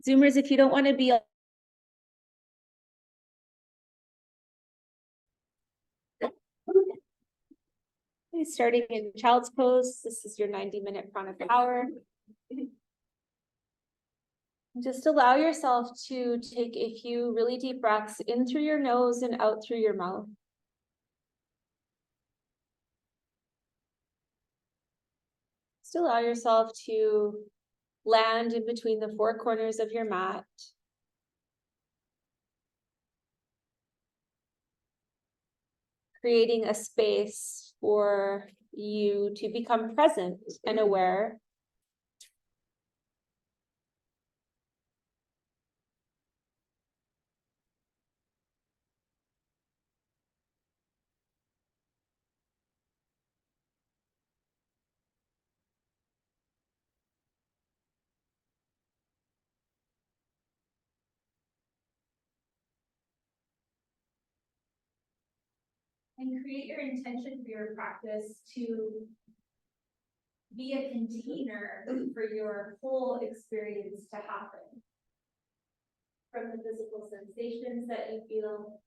Zoomers, if you don't want to be starting in child's pose, this is your 90-minute Prana Power. Just allow yourself to take a few really deep breaths in through your nose and out through your mouth. Just allow yourself to land in between the four corners of your mat. Creating a space for you to become present and aware. And create your intention for your practice to be a container for your whole experience to happen. From the physical sensations that you feel,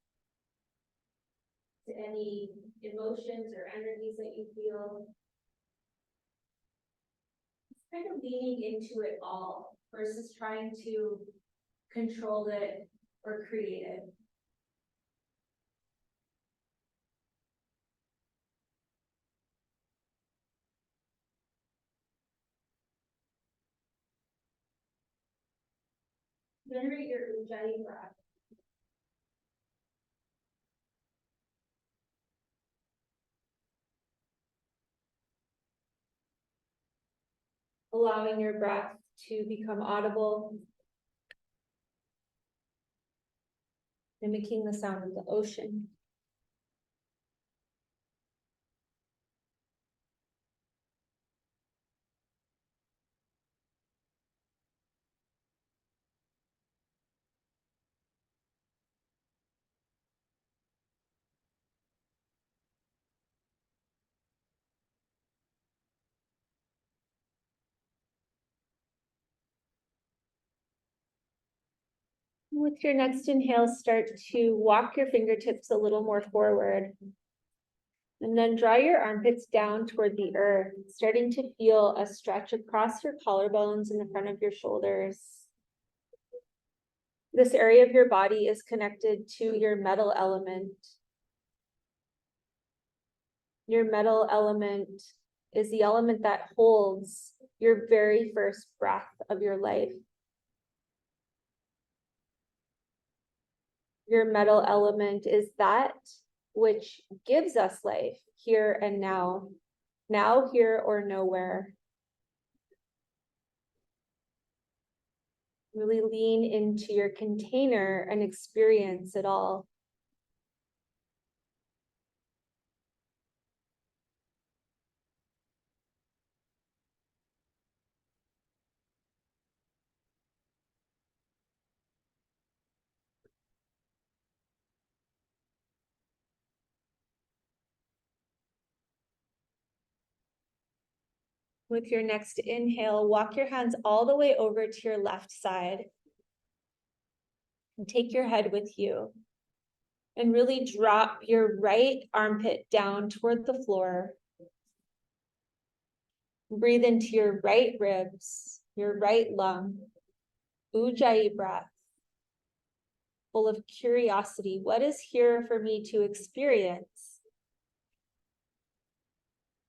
to any emotions or energies that you feel. It's kind of leaning into it all versus trying to control it or create it. Generate your ujjayi breath. Allowing your breath to become audible, mimicking the sound of the ocean. With your next inhale, start to walk your fingertips a little more forward. And then draw your armpits down toward the earth, starting to feel a stretch across your collarbones in the front of your shoulders. This area of your body is connected to your metal element. Your metal element is the element that holds your very first breath of your life. Your metal element is that which gives us life here and now, here, or nowhere. Really lean into your container and experience it all. With your next inhale, walk your hands all the way over to your left side. And take your head with you. And really drop your right armpit down toward the floor. Breathe into your right ribs, your right lung. Ujjayi breath. Full of curiosity. What is here for me to experience?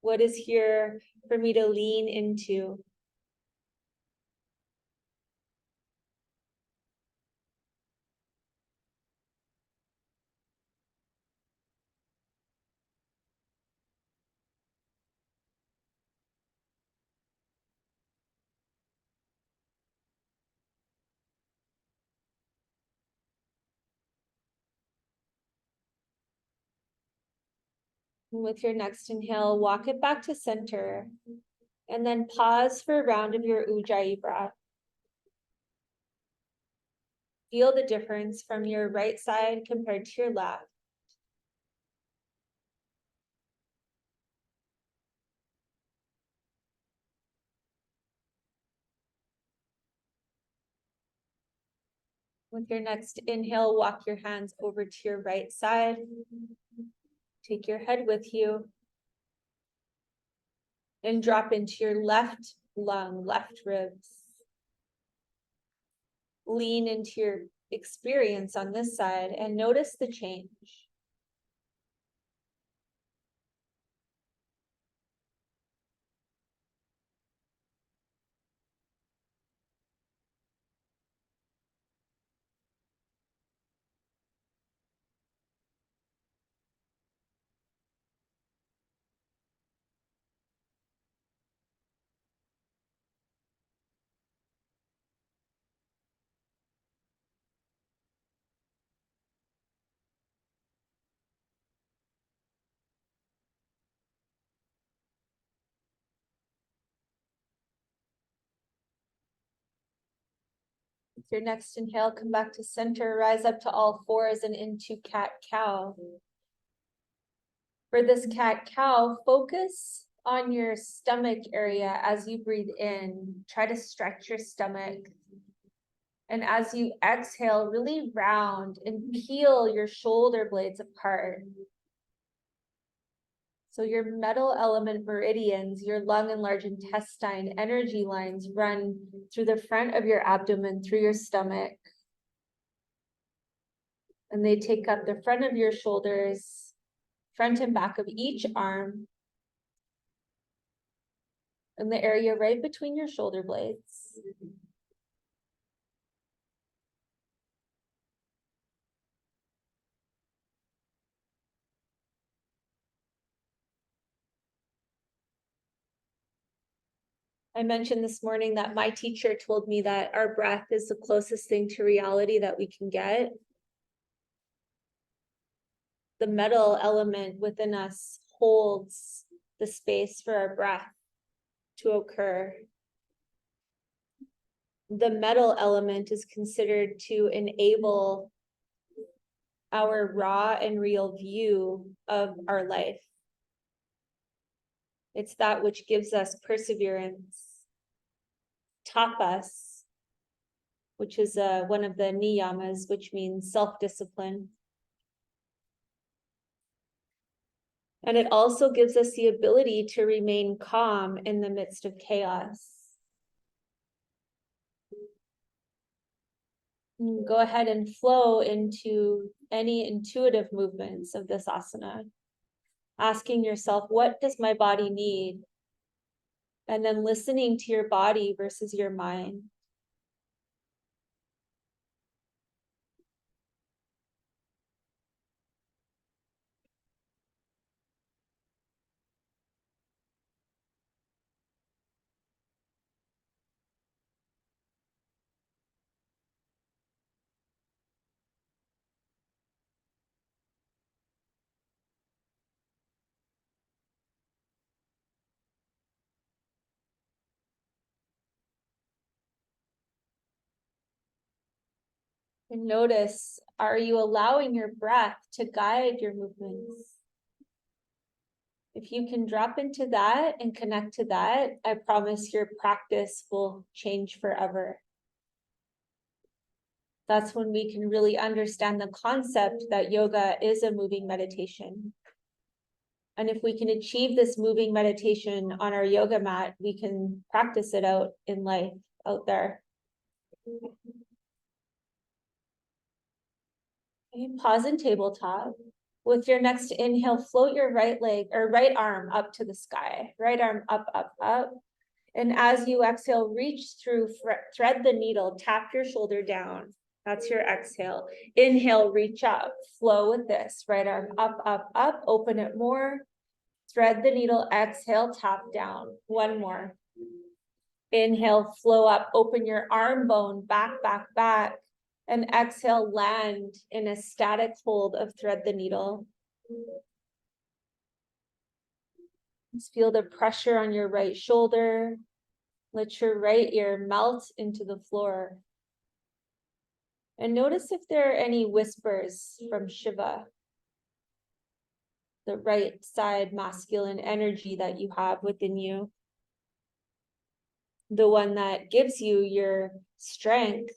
What is here for me to lean into? And with your next inhale, walk it back to center. And then pause for a round of your Ujjayi breath. Feel the difference from your right side compared to your left. With your next inhale, walk your hands over to your right side. Take your head with you. And drop into your left lung, left ribs. Lean into your experience on this side and notice the change. With your next inhale, come back to center, rise up to all fours and into cat-cow. For this cat-cow, focus on your stomach area as you breathe in. Try to stretch your stomach. And as you exhale, really round and peel your shoulder blades apart. So your metal element meridians, your lung and large intestine energy lines run through the front of your abdomen, through your stomach. And they take up the front of your shoulders, front and back of each arm, and the area right between your shoulder blades. I mentioned this morning that my teacher told me that our breath is the closest thing to reality that we can get. The metal element within us holds the space for our breath to occur. The metal element is considered to enable our raw and real view of our life. It's that which gives us perseverance, tapas, which is one of the niyamas, which means self-discipline. And it also gives us the ability to remain calm in the midst of chaos. Go ahead and flow into any intuitive movements of this asana, asking yourself, what does my body need? And then listening to your body versus your mind. And notice, are you allowing your breath to guide your movements? If you can drop into that and connect to that, I promise your practice will change forever. That's when we can really understand the concept that yoga is a moving meditation. And if we can achieve this moving meditation on our yoga mat, we can practice it out in life, out there. Okay, pause in tabletop. With your next inhale, float your right leg or right arm up to the sky. Right arm up, up, up. And as you exhale, reach through, thread the needle, tap your shoulder down. That's your exhale. Inhale, reach up, flow with this. Right arm up, up, up, open it more. Thread the needle, exhale, tap down. One more. Inhale, flow up, open your arm bone, back, back, back. And exhale, land in a static hold of thread the needle. Just feel the pressure on your right shoulder. Let your right ear melt into the floor. And notice if there are any whispers from Shiva, the right side masculine energy that you have within you. The one that gives you your strength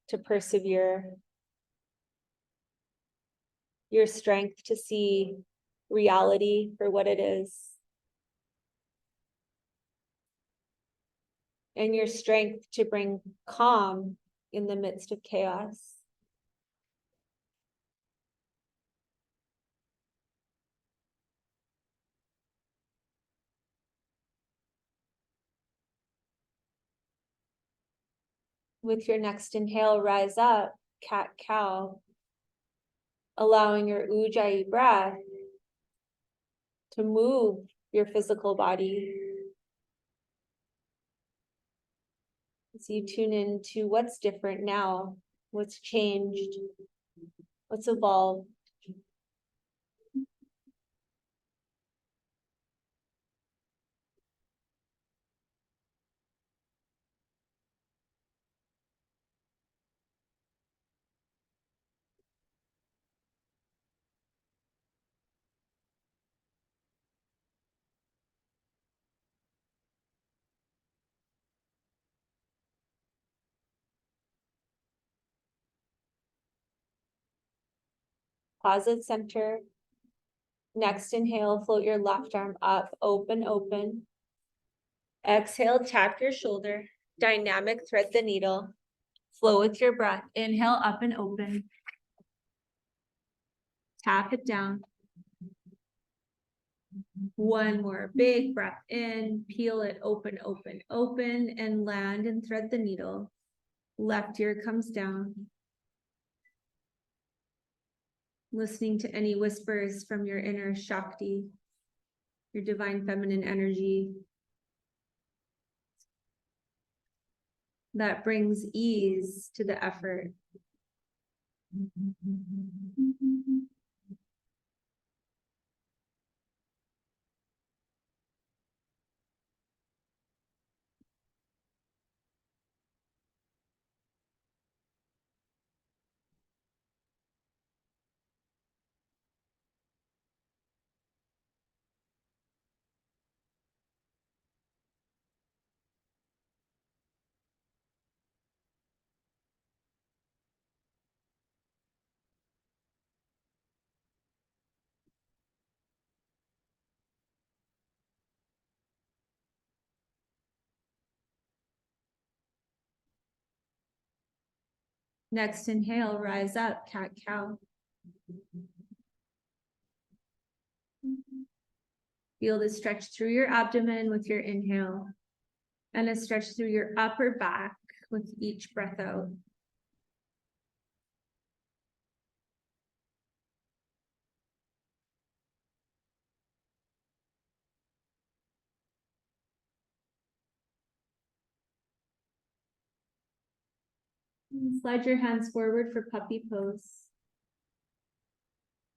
to persevere, your strength to see reality for what it is, and your strength to bring calm in the midst of chaos. With your next inhale, rise up, cat-cow, allowing your ujjayi breath to move your physical body. As you tune into what's different now, what's changed, what's evolved. Pause at center. Next inhale, float your left arm up, open, open. Exhale, tap your shoulder, dynamic thread the needle. Flow with your breath. Inhale, up and open. Tap it down. One more big breath in, peel it open, open, open, and land and thread the needle. Left ear comes down. Listening to any whispers from your inner Shakti, your divine feminine energy that brings ease to the effort. Next inhale, rise up, cat-cow. Feel the stretch through your abdomen with your inhale, and a stretch through your upper back with each breath out. And slide your hands forward for puppy pose.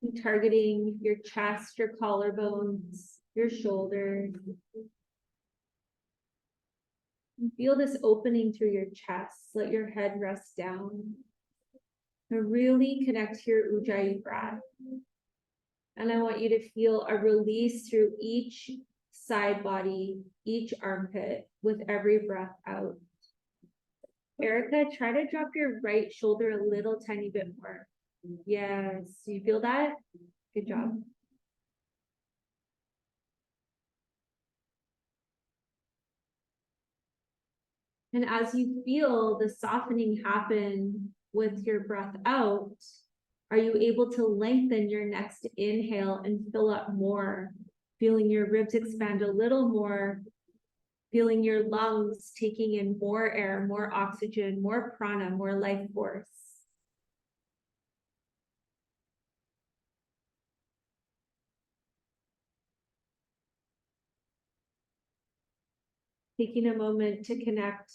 And targeting your chest, your collarbones, your shoulders. And feel this opening through your chest. Let your head rest down. And really connect to your ujjayi breath. And I want you to feel a release through each side body, each armpit with every breath out. Erica, try to drop your right shoulder a little tiny bit more. Yes, you feel that? Good job. And as you feel the softening happen with your breath out, are you able to lengthen your next inhale and fill up more, feeling your ribs expand a little more, feeling your lungs taking in more air, more oxygen, more prana, more life force. Taking a moment to connect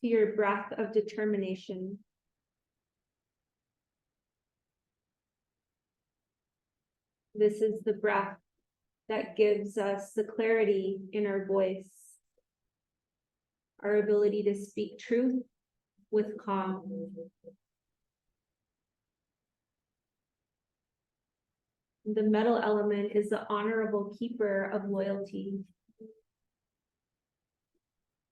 to your breath of determination. This is the breath that gives us the clarity in our voice, our ability to speak truth with calm. The metal element is the honorable keeper of loyalty.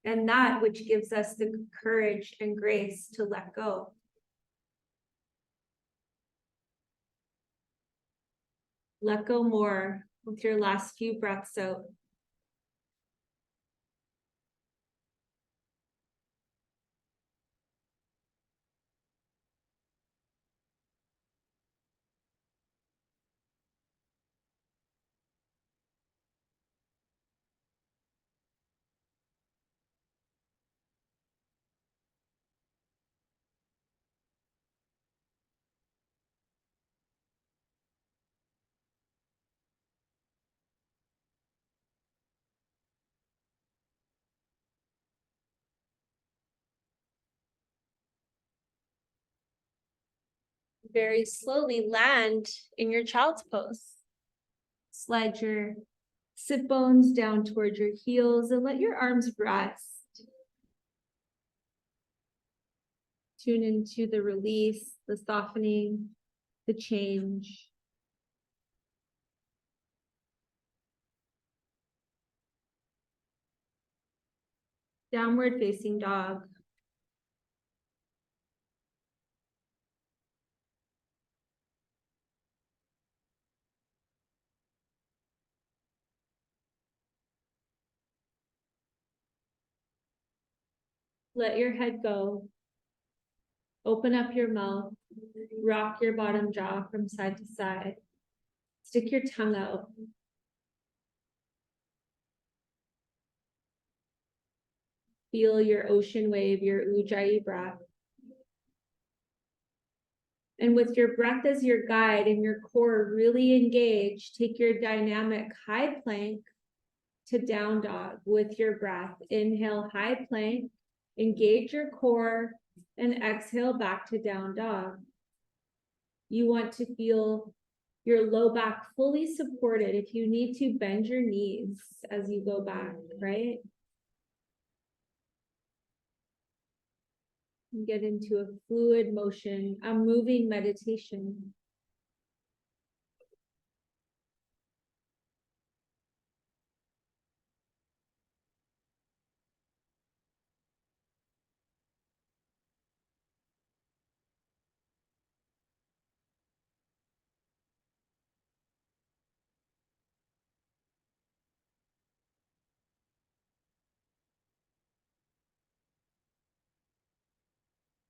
and that which gives us the courage and grace to let go. Let go more with your last few breaths out. Very slowly land in your child's pose. Slide your sit bones down towards your heels and let your arms rest. Tune into the release, the softening, the change. Downward facing dog. Let your head go. Open up your mouth. Rock your bottom jaw from side to side. Stick your tongue out. Feel your ocean wave, your ujjayi breath. And with your breath as your guide and your core really engaged, take your dynamic high plank to down dog with your breath. Inhale, high plank, engage your core, and exhale back to down dog. You want to feel your low back fully supported. If you need to, bend your knees as you go back, right? And get into a fluid motion, a moving meditation.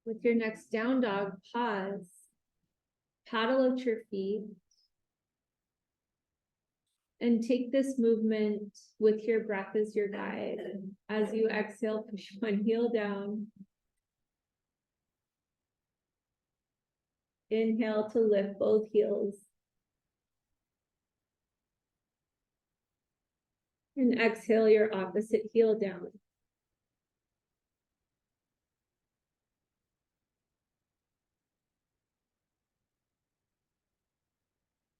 With your next down dog, pause, paddle out your feet, and take this movement with your breath as your guide. As you exhale, push one heel down. Inhale to lift both heels. And exhale your opposite heel down.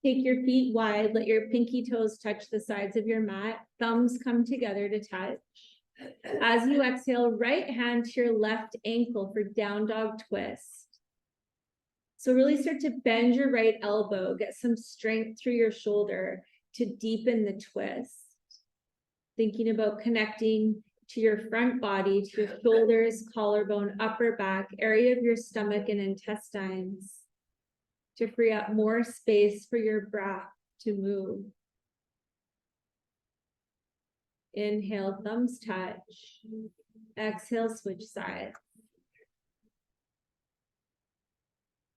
Take your feet wide, let your pinky toes touch the sides of your mat, thumbs come together to touch. As you exhale, right hand to your left ankle for down dog twist. So really start to bend your right elbow, get some strength through your shoulder to deepen the twist. Thinking about connecting to your front body, to your shoulders, collarbone, upper back, area of your stomach and intestines, to free up more space for your breath to move. Inhale, thumbs touch. Exhale, switch sides.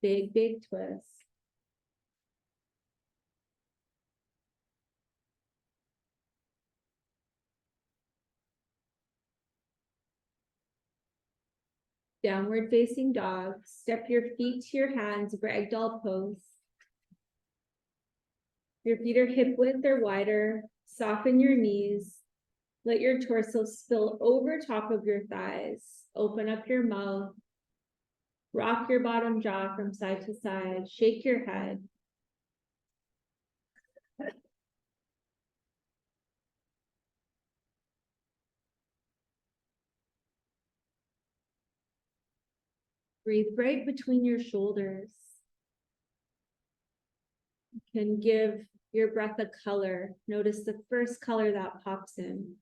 Big, big twist. Downward facing dog. Step your feet to your hands, ragdoll pose. Your feet are hip width or wider. Soften your knees. Let your torso spill over top of your thighs. Open up your mouth. Rock your bottom jaw from side to side. Shake your head. Breathe right between your shoulders. You can give your breath a color. Notice the first color that pops in.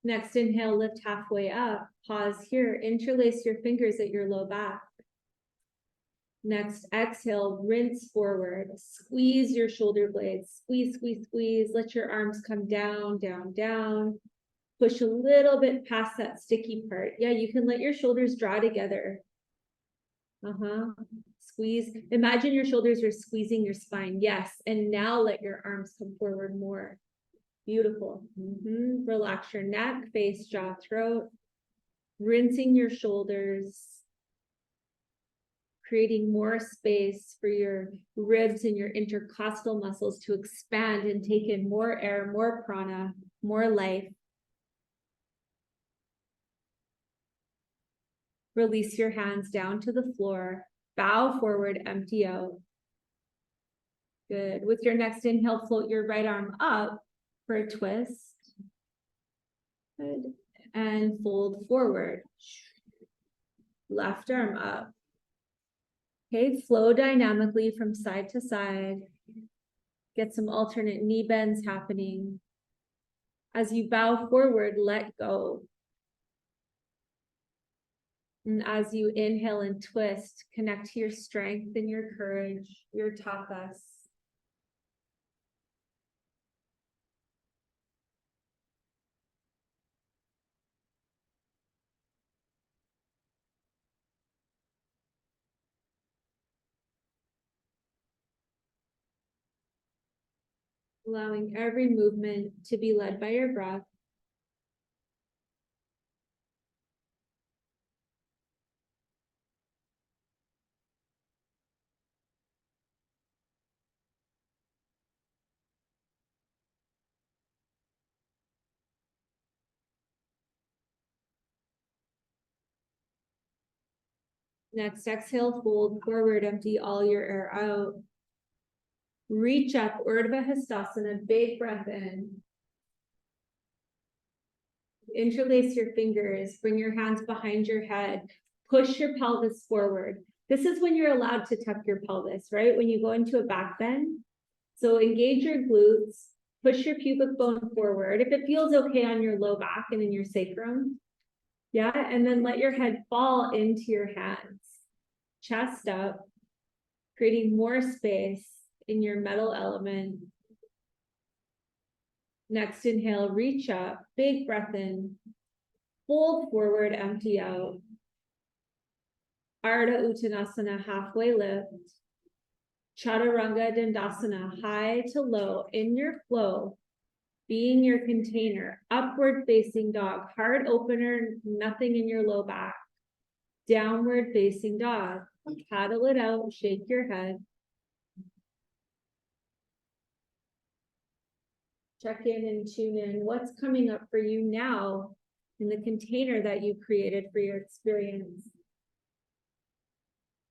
Next inhale, lift halfway up, pause here, interlace your fingers at your low back. Next exhale, rinse forward, squeeze your shoulder blades, squeeze, squeeze, squeeze, let your arms come down, down, down. Push a little bit past that sticky part. Yeah, you can let your shoulders draw together. Squeeze. Imagine your shoulders are squeezing your spine. Yes. And now let your arms come forward more. Beautiful. Relax your neck, face, jaw, throat. Rinsing your shoulders. Creating more space for your ribs and your intercostal muscles to expand and take in more air, more prana, more life. Release your hands down to the floor. Bow forward, empty out. Good. With your next inhale, float your right arm up for a twist. Good. And fold forward. Left arm up. Okay, flow dynamically from side to side. Get some alternate knee bends happening. As you bow forward, let go. And as you inhale and twist, connect to your strength and your courage, your tapas. Allowing every movement to be led by your breath. Next, exhale, fold forward, empty all your air out. Reach up, Urdhva Hastasana, big breath in. Interlace your fingers, bring your hands behind your head, push your pelvis forward. This is when you're allowed to tuck your pelvis, right? When you go into a back bend. So engage your glutes, push your pubic bone forward. If it feels okay on your low back and in your sacrum. Yeah, and then let your head fall into your hands. Chest up, creating more space in your metal element. Next inhale, reach up, big breath in, fold forward, empty out. Ardha Uttanasana, halfway lift. Chaturanga Dandasana, high to low, in your flow, being your container. Upward facing dog, heart opener, nothing in your low back. Downward facing dog, paddle it out, shake your head. Check in and tune in. What's coming up for you now in the container that you created for your experience?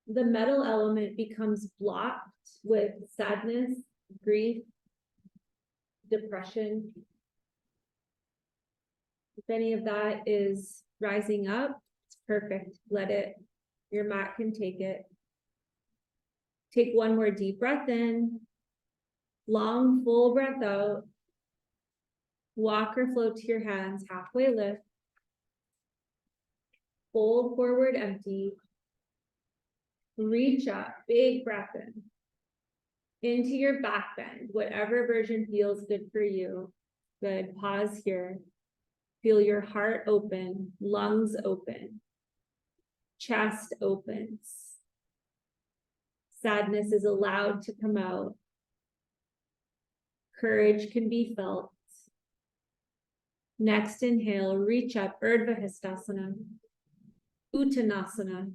The metal element becomes blocked with sadness, grief, depression. If any of that is rising up, it's perfect. Let it, your mat can take it. Take one more deep breath in, long, full breath out. Walk or float to your hands, halfway lift. Fold forward, empty. Reach up, big breath in. Into your back bend, whatever version feels good for you. Good, pause here. Feel your heart open, lungs open. Chest opens. Sadness is allowed to come out. Courage can be felt. Next inhale, reach up, Urdhva Hastasana, Uttanasana,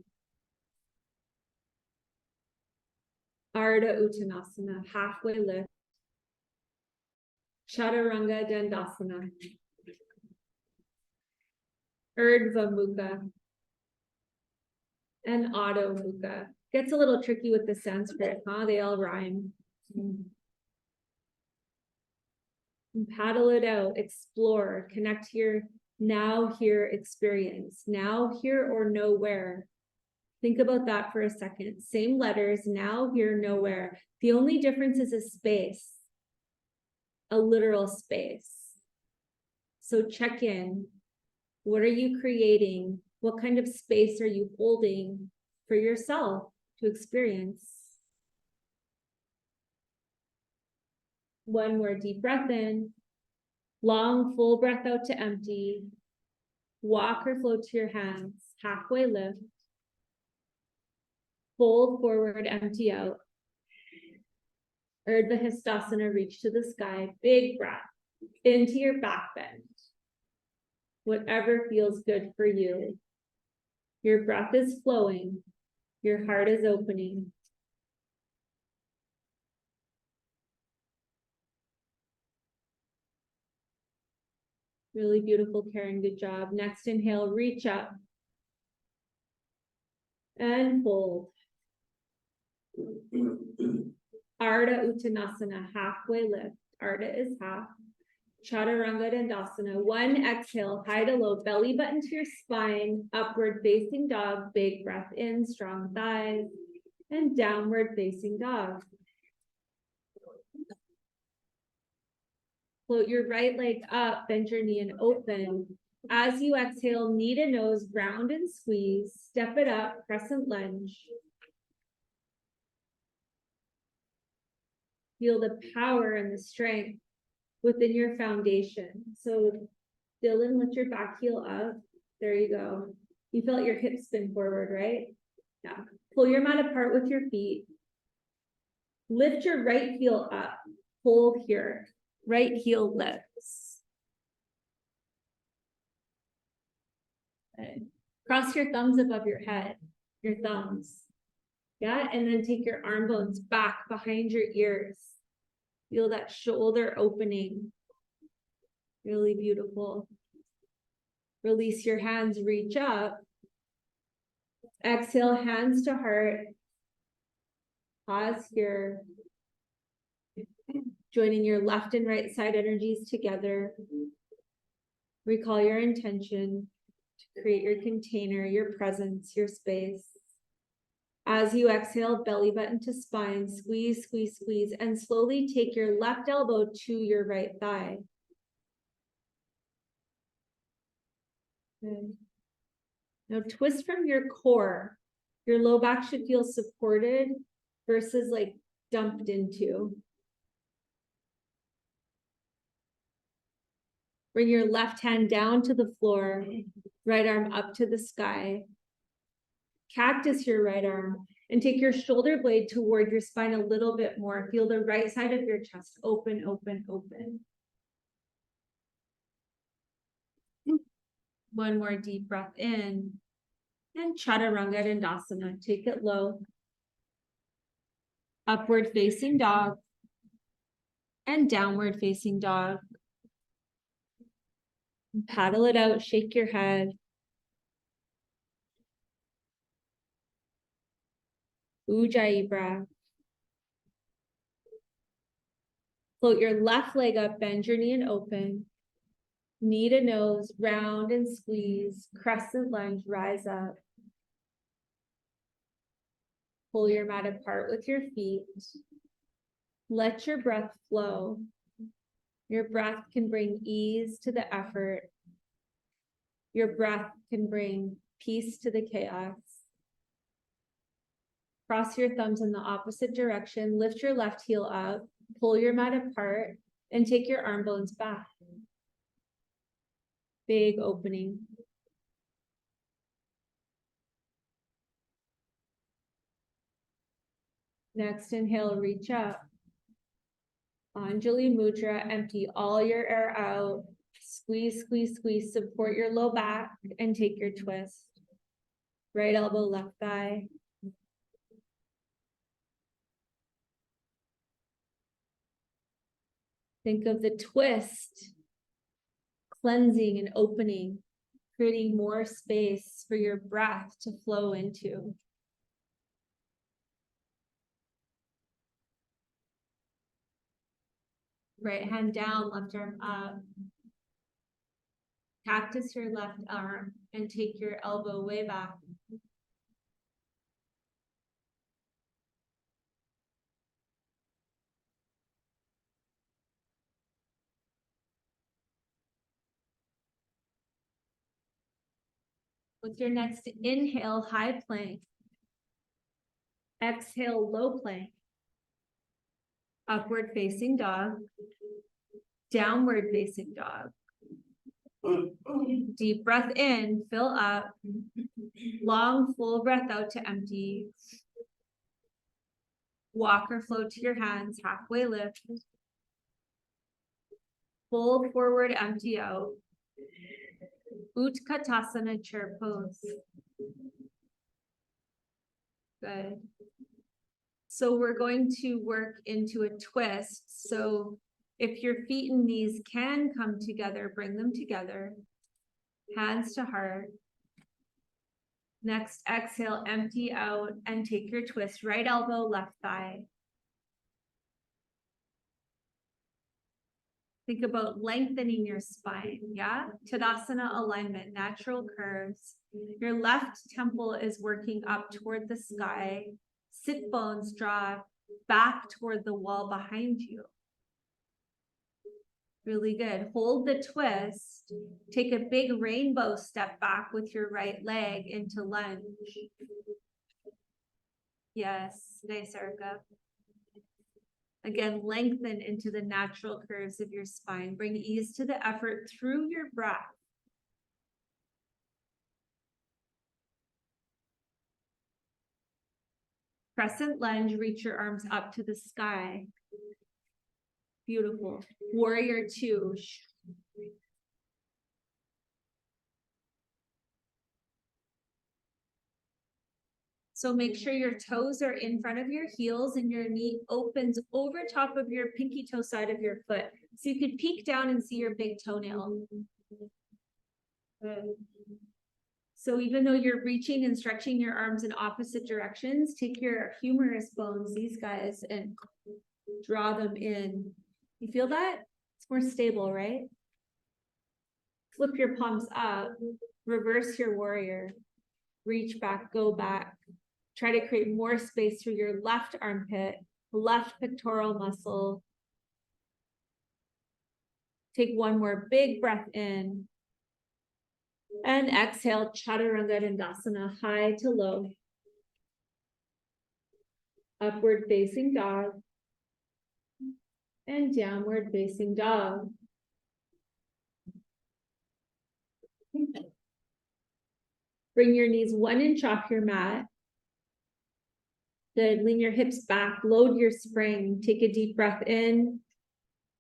Ardha Uttanasana, halfway lift, Chaturanga Dandasana, Urdhva Mukha, and Adho Mukha. Gets a little tricky with the Sanskrit, huh? They all rhyme. And paddle it out, explore, connect to your now here experience, now here or nowhere. Think about that for a second. Same letters, now here, nowhere. The only difference is a space, a literal space. So check in. What are you creating? What kind of space are you holding for yourself to experience? One more deep breath in. Long, full breath out to empty. Walk or float to your hands. Halfway lift. Fold forward, empty out. Urdhva Hastasana, reach to the sky. Big breath into your back bend. Whatever feels good for you. Your breath is flowing. Your heart is opening. Really beautiful, Karen. Good job. Next inhale, reach up. And fold. Ardha Uttanasana, halfway lift. Ardha is half. Chaturanga Dandasana. One exhale, high to low, belly button to your spine, upward facing dog, big breath in, strong thighs, and downward facing dog. Float your right leg up, bend your knee and open. As you exhale, knee to nose, round and squeeze, step it up, crescent lunge. Feel the power and the strength within your foundation. So Dylan, lift your back heel up. There you go. You felt your hips spin forward, right? Yeah. Pull your mat apart with your feet. Lift your right heel up. Hold here. Right heel lifts. Okay. Cross your thumbs above your head. Your thumbs. Yeah, and then take your arm bones back behind your ears. Feel that shoulder opening. Really beautiful. Release your hands, reach up. Exhale, hands to heart. Pause here. Joining your left and right side energies together. Recall your intention to create your container, your presence, your space. As you exhale, belly button to spine, squeeze, squeeze, squeeze, and slowly take your left elbow to your right thigh. Good. Now twist from your core. Your low back should feel supported versus like dumped into. Bring your left hand down to the floor, right arm up to the sky. Cactus your right arm and take your shoulder blade toward your spine a little bit more. Feel the right side of your chest open, open, open. One more deep breath in. And Chaturanga Dandasana. Take it low. Upward facing dog. And downward facing dog. Paddle it out, shake your head. Ujjayi breath. Float your left leg up, bend your knee and open. Knee to nose, round and squeeze. Crescent lunge, rise up. Pull your mat apart with your feet. Let your breath flow. Your breath can bring ease to the effort. Your breath can bring peace to the chaos. Cross your thumbs in the opposite direction. Lift your left heel up. Pull your mat apart and take your arm bones back. Big opening. Next inhale, reach up. Anjali Mudra, empty all your air out. Squeeze, squeeze, squeeze. Support your low back and take your twist. Right elbow, left thigh. Think of the twist, cleansing and opening, creating more space for your breath to flow into. Right hand down, left arm up. Cactus your left arm and take your elbow way back. With your next inhale, high plank. Exhale, low plank. Upward facing dog. Downward facing dog. Deep breath in, fill up. Long, full breath out to empty. Walk or float to your hands, halfway lift. Fold forward, empty out. Utkatasana, chair pose. Good. So we're going to work into a twist. So if your feet and knees can come together, bring them together. Hands to heart. Next, exhale, empty out and take your twist. Right elbow, left thigh. Think about lengthening your spine, yeah? Tadasana alignment, natural curves. Your left temple is working up toward the sky. Sit bones draw back toward the wall behind you. Really good. Hold the twist. Take a big rainbow step back with your right leg into lunge. Yes, nice, Erica. Again, lengthen into the natural curves of your spine. Bring ease to the effort through your breath. Crescent lunge, reach your arms up to the sky. Beautiful. Warrior two. So make sure your toes are in front of your heels and your knee opens over top of your pinky toe side of your foot. So you could peek down and see your big toenail. Good. So even though you're reaching and stretching your arms in opposite directions, take your humerus bones, these guys, and draw them in. You feel that? It's more stable, right? Flip your palms up, reverse your warrior, reach back, go back. Try to create more space through your left armpit, left pectoral muscle. Take one more big breath in. And exhale, Chaturanga Dandasana, high to low. Upward facing dog. And downward facing dog. Bring your knees 1 inch off your mat. Good, lean your hips back, load your spring. Take a deep breath in.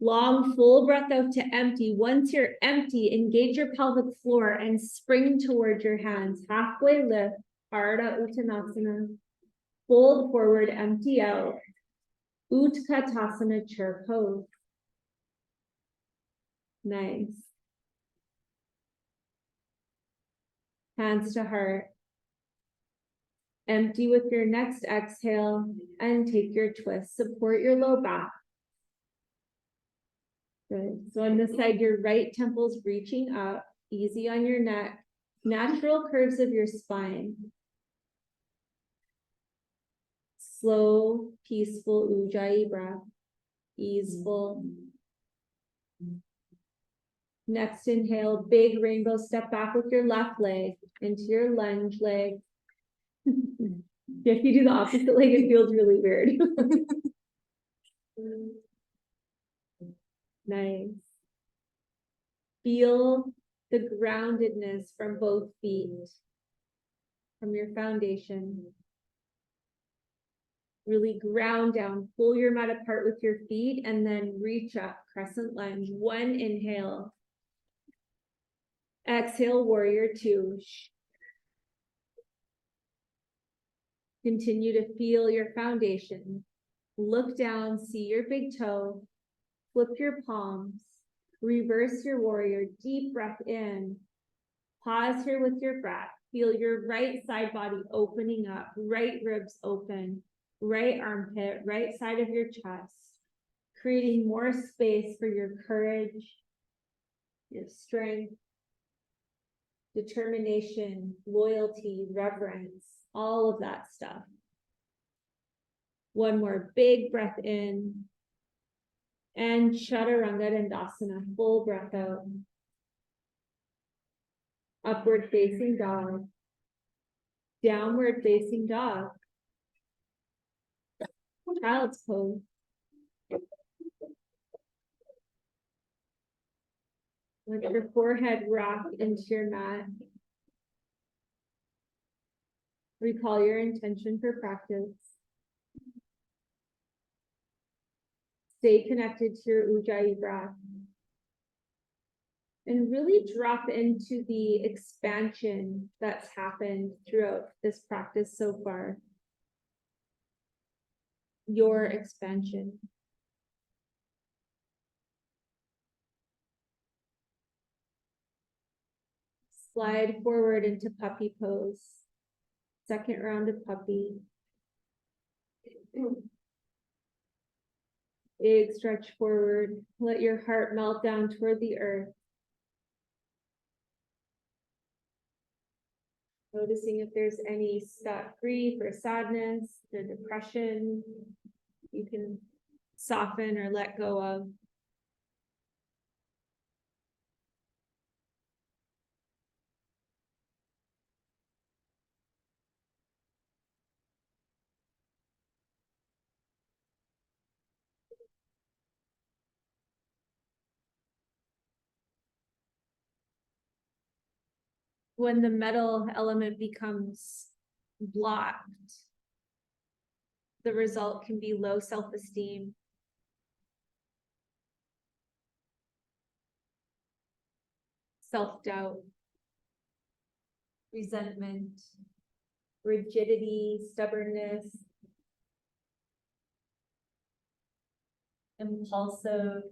Long, full breath out to empty. Once you're empty, engage your pelvic floor and spring toward your hands. Halfway lift, Ardha Uttanasana. Fold forward, empty out. Utkatasana, chair pose. Nice. Hands to heart. Empty with your next exhale and take your twist. Support your low back. Good. So on this side, your right temple's reaching up, easy on your neck, natural curves of your spine. Slow, peaceful Ujjayi breath, easeful. Next inhale, big rainbow step back with your left leg into your lunge leg. If you do the opposite leg, it feels really weird. Nice. Feel the groundedness from both feet, from your foundation. Really ground down, pull your mat apart with your feet, and then reach up, crescent lunge. 1 inhale. Exhale, warrior two. Continue to feel your foundation. Look down, see your big toe. Flip your palms. Reverse your warrior. Deep breath in. Pause here with your breath. Feel your right side body opening up. Right ribs open. Right armpit. Right side of your chest. Creating more space for your courage, your strength, determination, loyalty, reverence, all of that stuff. One more big breath in. And Chaturanga Dandasana, full breath out. Upward facing dog. Downward facing dog. Child's pose. Let your forehead rock into your mat. Recall your intention for practice. Stay connected to your Ujjayi breath. And really drop into the expansion that's happened throughout this practice so far. Your expansion. Slide forward into puppy pose. Second round of puppy. Big stretch forward. Let your heart melt down toward the earth. Noticing if there's any stuck grief or sadness or depression you can soften or let go of. When the metal element becomes blocked, the result can be low self-esteem, self-doubt, resentment, rigidity, stubbornness, impulsive.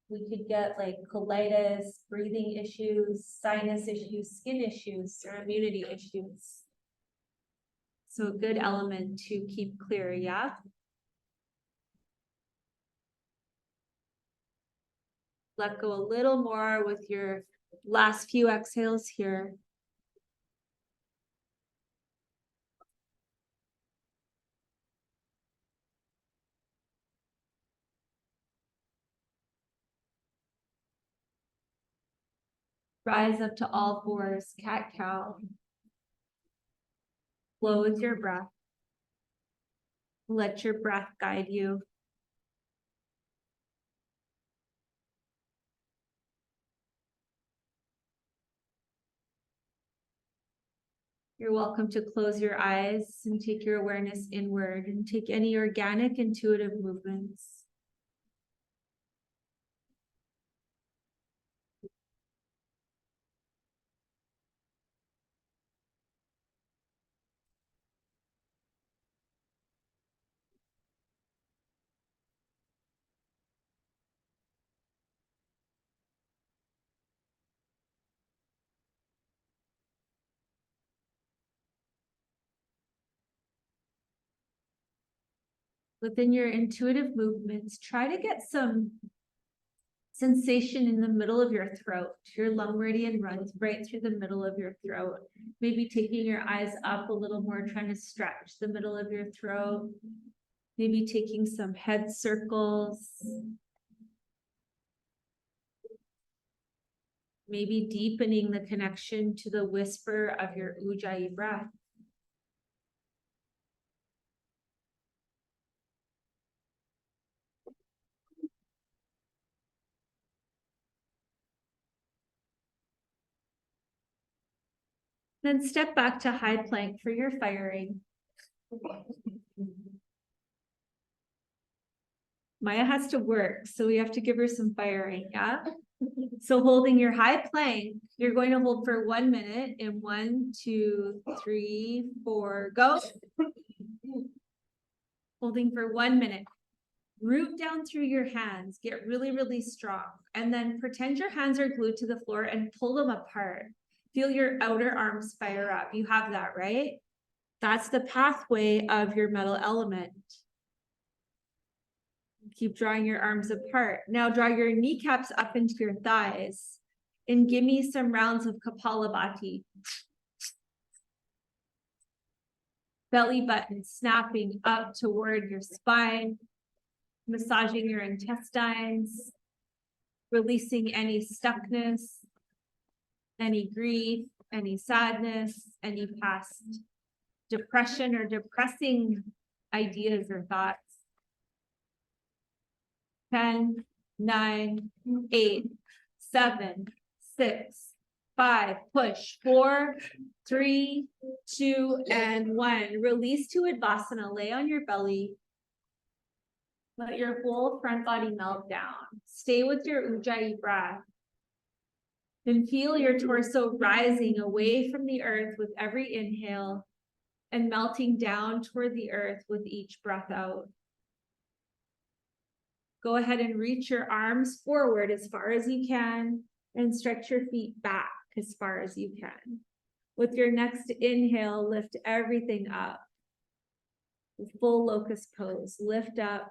We could get like colitis, breathing issues, sinus issues, skin issues, or immunity issues. So a good element to keep clear, yeah? Let go a little more with your last few exhales here. Rise up to all fours, cat-cow. Flow with your breath. Let your breath guide you. You're welcome to close your eyes and take your awareness inward and take any organic, intuitive movements. Within your intuitive movements, try to get some sensation in the middle of your throat. Your lung meridian runs right through the middle of your throat. Maybe taking your eyes up a little more, trying to stretch the middle of your throat. Maybe taking some head circles. Maybe deepening the connection to the whisper of your Ujjayi breath. Then step back to high plank for your firing. Maya has to work, so we have to give her some firing, yeah? So holding your high plank, you're going to hold for 1 minute in 1, 2, 3, 4, go. Holding for 1 minute. Root down through your hands, get really, really strong. And then pretend your hands are glued to the floor and pull them apart. Feel your outer arms fire up. You have that, right? That's the pathway of your metal element. Keep drawing your arms apart. Now draw your kneecaps up into your thighs and give me some rounds of Kapalabhati. Belly button snapping up toward your spine, massaging your intestines, releasing any stuckness, any grief, any sadness, any past depression or depressing ideas or thoughts. 10, 9, 8, 7, 6, 5, push, 4, 3, 2, and 1. Release to Uttanasana, lay on your belly. Let your whole front body melt down. Stay with your Ujjayi breath. Then feel your torso rising away from the earth with every inhale and melting down toward the earth with each breath out. Go ahead and reach your arms forward as far as you can and stretch your feet back as far as you can. With your next inhale, lift everything up. Full locust pose. Lift up,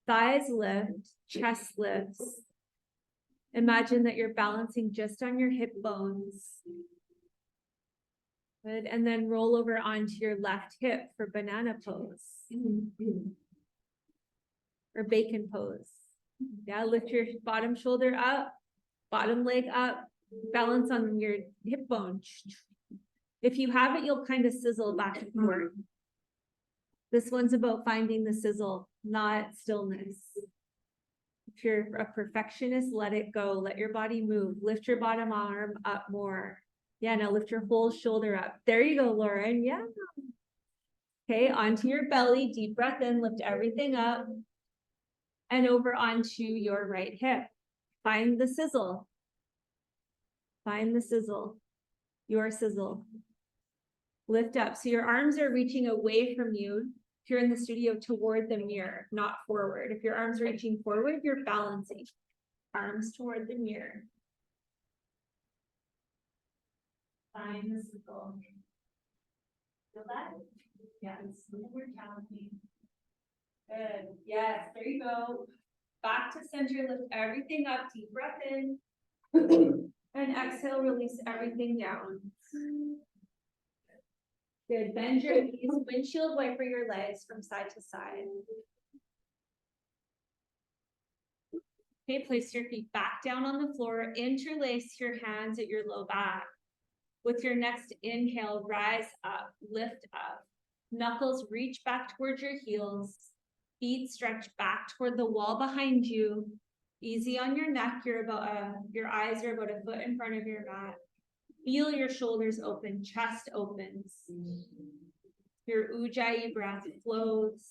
thighs lift, chest lifts. Imagine that you're balancing just on your hip bones. Good. And then roll over onto your left hip for banana pose. Or bacon pose. Yeah, lift your bottom shoulder up, bottom leg up, balance on your hip bone. If you have it, you'll kind of sizzle back and forth. This one's about finding the sizzle, not stillness. If you're a perfectionist, let it go. Let your body move. Lift your bottom arm up more. Yeah, now lift your whole shoulder up. There you go, Lauren. Yeah. Okay, onto your belly. Deep breath in. Lift everything up. And over onto your right hip. Find the sizzle. Find the sizzle. Your sizzle. Lift up. So your arms are reaching away from you. If you're in the studio, toward the mirror, not forward. If your arms are reaching forward, you're balancing. Arms toward the mirror. Find the sizzle. Feel that? Yeah, it's more challenging. Good. Yes, there you go. Back to center, lift everything up, deep breath in. And exhale, release everything down. Good. Bend your knees, windshield wiper your legs from side to side. Okay, place your feet back down on the floor. Interlace your hands at your low back. With your next inhale, rise up, lift up. Knuckles reach back towards your heels. Feet stretch back toward the wall behind you. Easy on your neck. Your eyes are about a foot in front of your mat. Feel your shoulders open, chest opens. Your Ujjayi breath flows.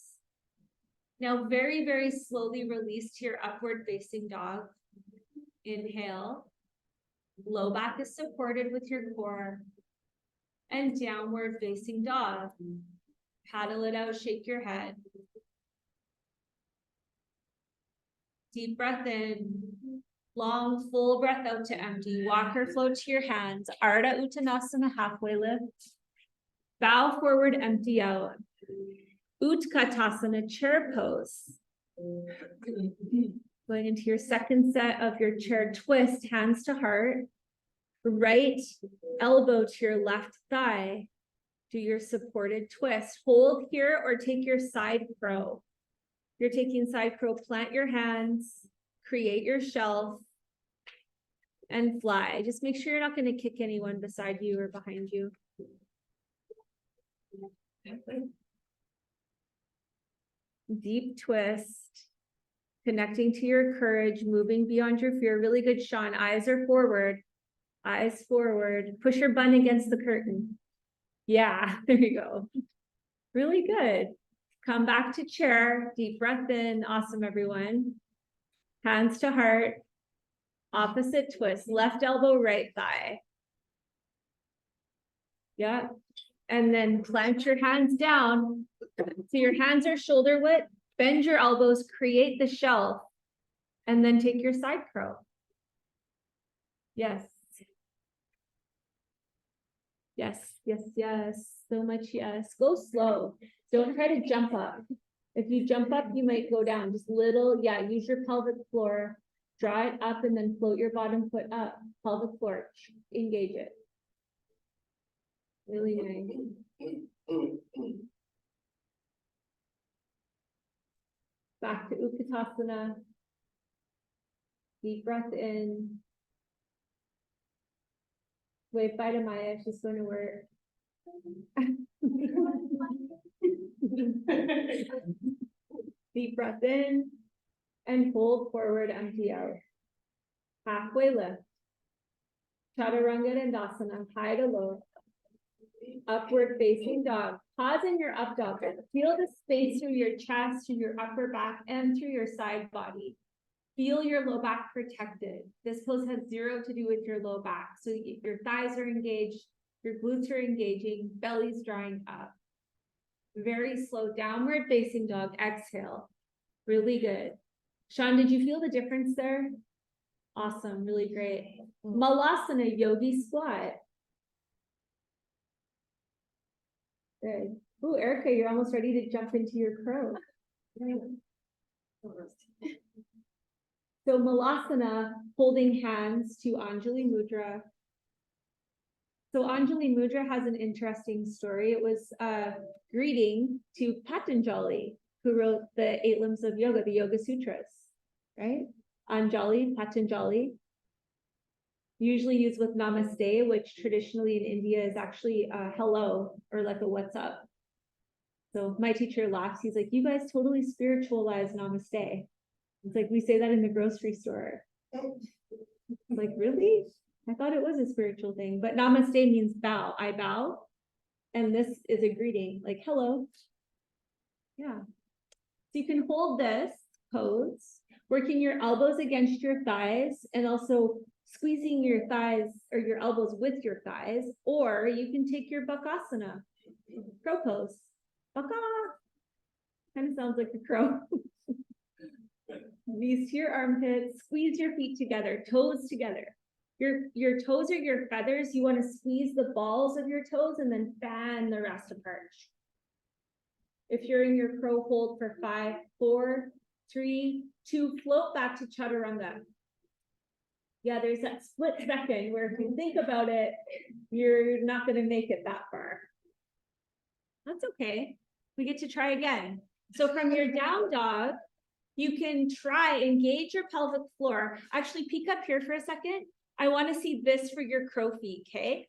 Now very, very slowly release to your upward facing dog. Inhale. Low back is supported with your core. And downward facing dog. Paddle it out, shake your head. Deep breath in. Long, full breath out to empty. Walk or float to your hands. Ardha Uttanasana, halfway lift. Bow forward, empty out. Utkatasana, chair pose. Going into your second set of your chair twist, hands to heart. Right elbow to your left thigh. Do your supported twist. Hold here or take your side crow. If you're taking side crow, plant your hands. Create your shelf and fly. Just make sure you're not going to kick anyone beside you or behind you. Deep twist, connecting to your courage, moving beyond your fear. Really good, Sean. Eyes are forward. Eyes forward. Push your bun against the curtain. Yeah, there you go. Really good. Come back to chair. Deep breath in. Awesome, everyone. Hands to heart, opposite twist, left elbow, right thigh. Yeah, and then plant your hands down. So your hands are shoulder width, bend your elbows, create the shelf, and then take your side crow. Yes. Yes, yes, yes, so much yes. Go slow. Don't try to jump up. If you jump up, you might go down. Just little, yeah, use your pelvic floor. Draw it up and then float your bottom foot up. Pelvic floor, engage it. Really nice. Back to Utkatasana. Deep breath in. Wave bye to Maya, she's going to work. Deep breath in and hold forward, empty out. Halfway lift. Chaturanga Dandasana, high to low. Upward facing dog. Pause in your up dog. Feel the space through your chest, through your upper back, and through your side body. Feel your low back protected. This pose has zero to do with your low back. So your thighs are engaged, your glutes are engaging, belly's drawing up. Very slow downward facing dog. Exhale. Really good. Sean, did you feel the difference there? Awesome, really great. Malasana, yogi squat. Good. Ooh, Erica, you're almost ready to jump into your crow. So Malasana, holding hands to Anjali Mudra. So Anjali Mudra has an interesting story. It was a greeting to Patanjali, who wrote the 8 Limbs of Yoga, the Yoga Sutras, right? Anjali, Patanjali, usually used with namaste, which traditionally in India is actually a hello or like a what's up. So my teacher laughs. He's like, you guys totally spiritualize namaste. It's like, we say that in the grocery store. I'm like, really? I thought it was a spiritual thing, but namaste means bow. I bow. And this is a greeting, like, hello. Yeah. So you can hold this pose, working your elbows against your thighs and also squeezing your thighs or your elbows with your thighs, or you can take your bakasana, crow pose. Baka. Kind of sounds like a crow. Knees to your armpits, squeeze your feet together, toes together. Your toes are your feathers. You want to squeeze the balls of your toes and then fan the rest apart. If you're in your crow hold for 5, 4, 3, 2, float back to chaturanga. Yeah, there's that split second where if you think about it, you're not going to make it that far. That's okay. We get to try again. So from your down dog, you can try, engage your pelvic floor. Actually, peek up here for a second. I want to see this for your crow feet, okay?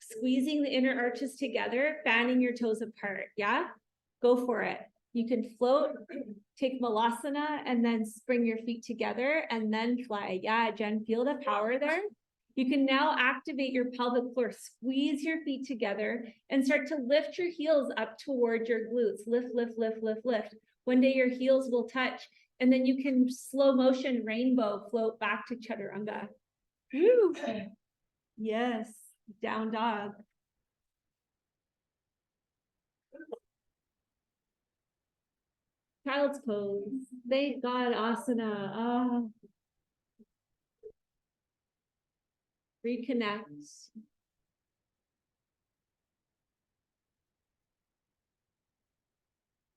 Squeezing the inner arches together, fanning your toes apart, yeah? Go for it. You can float, take Malasana, and then bring your feet together and then fly. Yeah, Jen, feel the power there? You can now activate your pelvic floor, squeeze your feet together and start to lift your heels up toward your glutes. Lift, lift, lift, lift, lift. One day your heels will touch and then you can slow motion rainbow float back to chaturanga. Woo. Yes, down dog. Child's pose. Thank God, asana. Oh. Reconnect.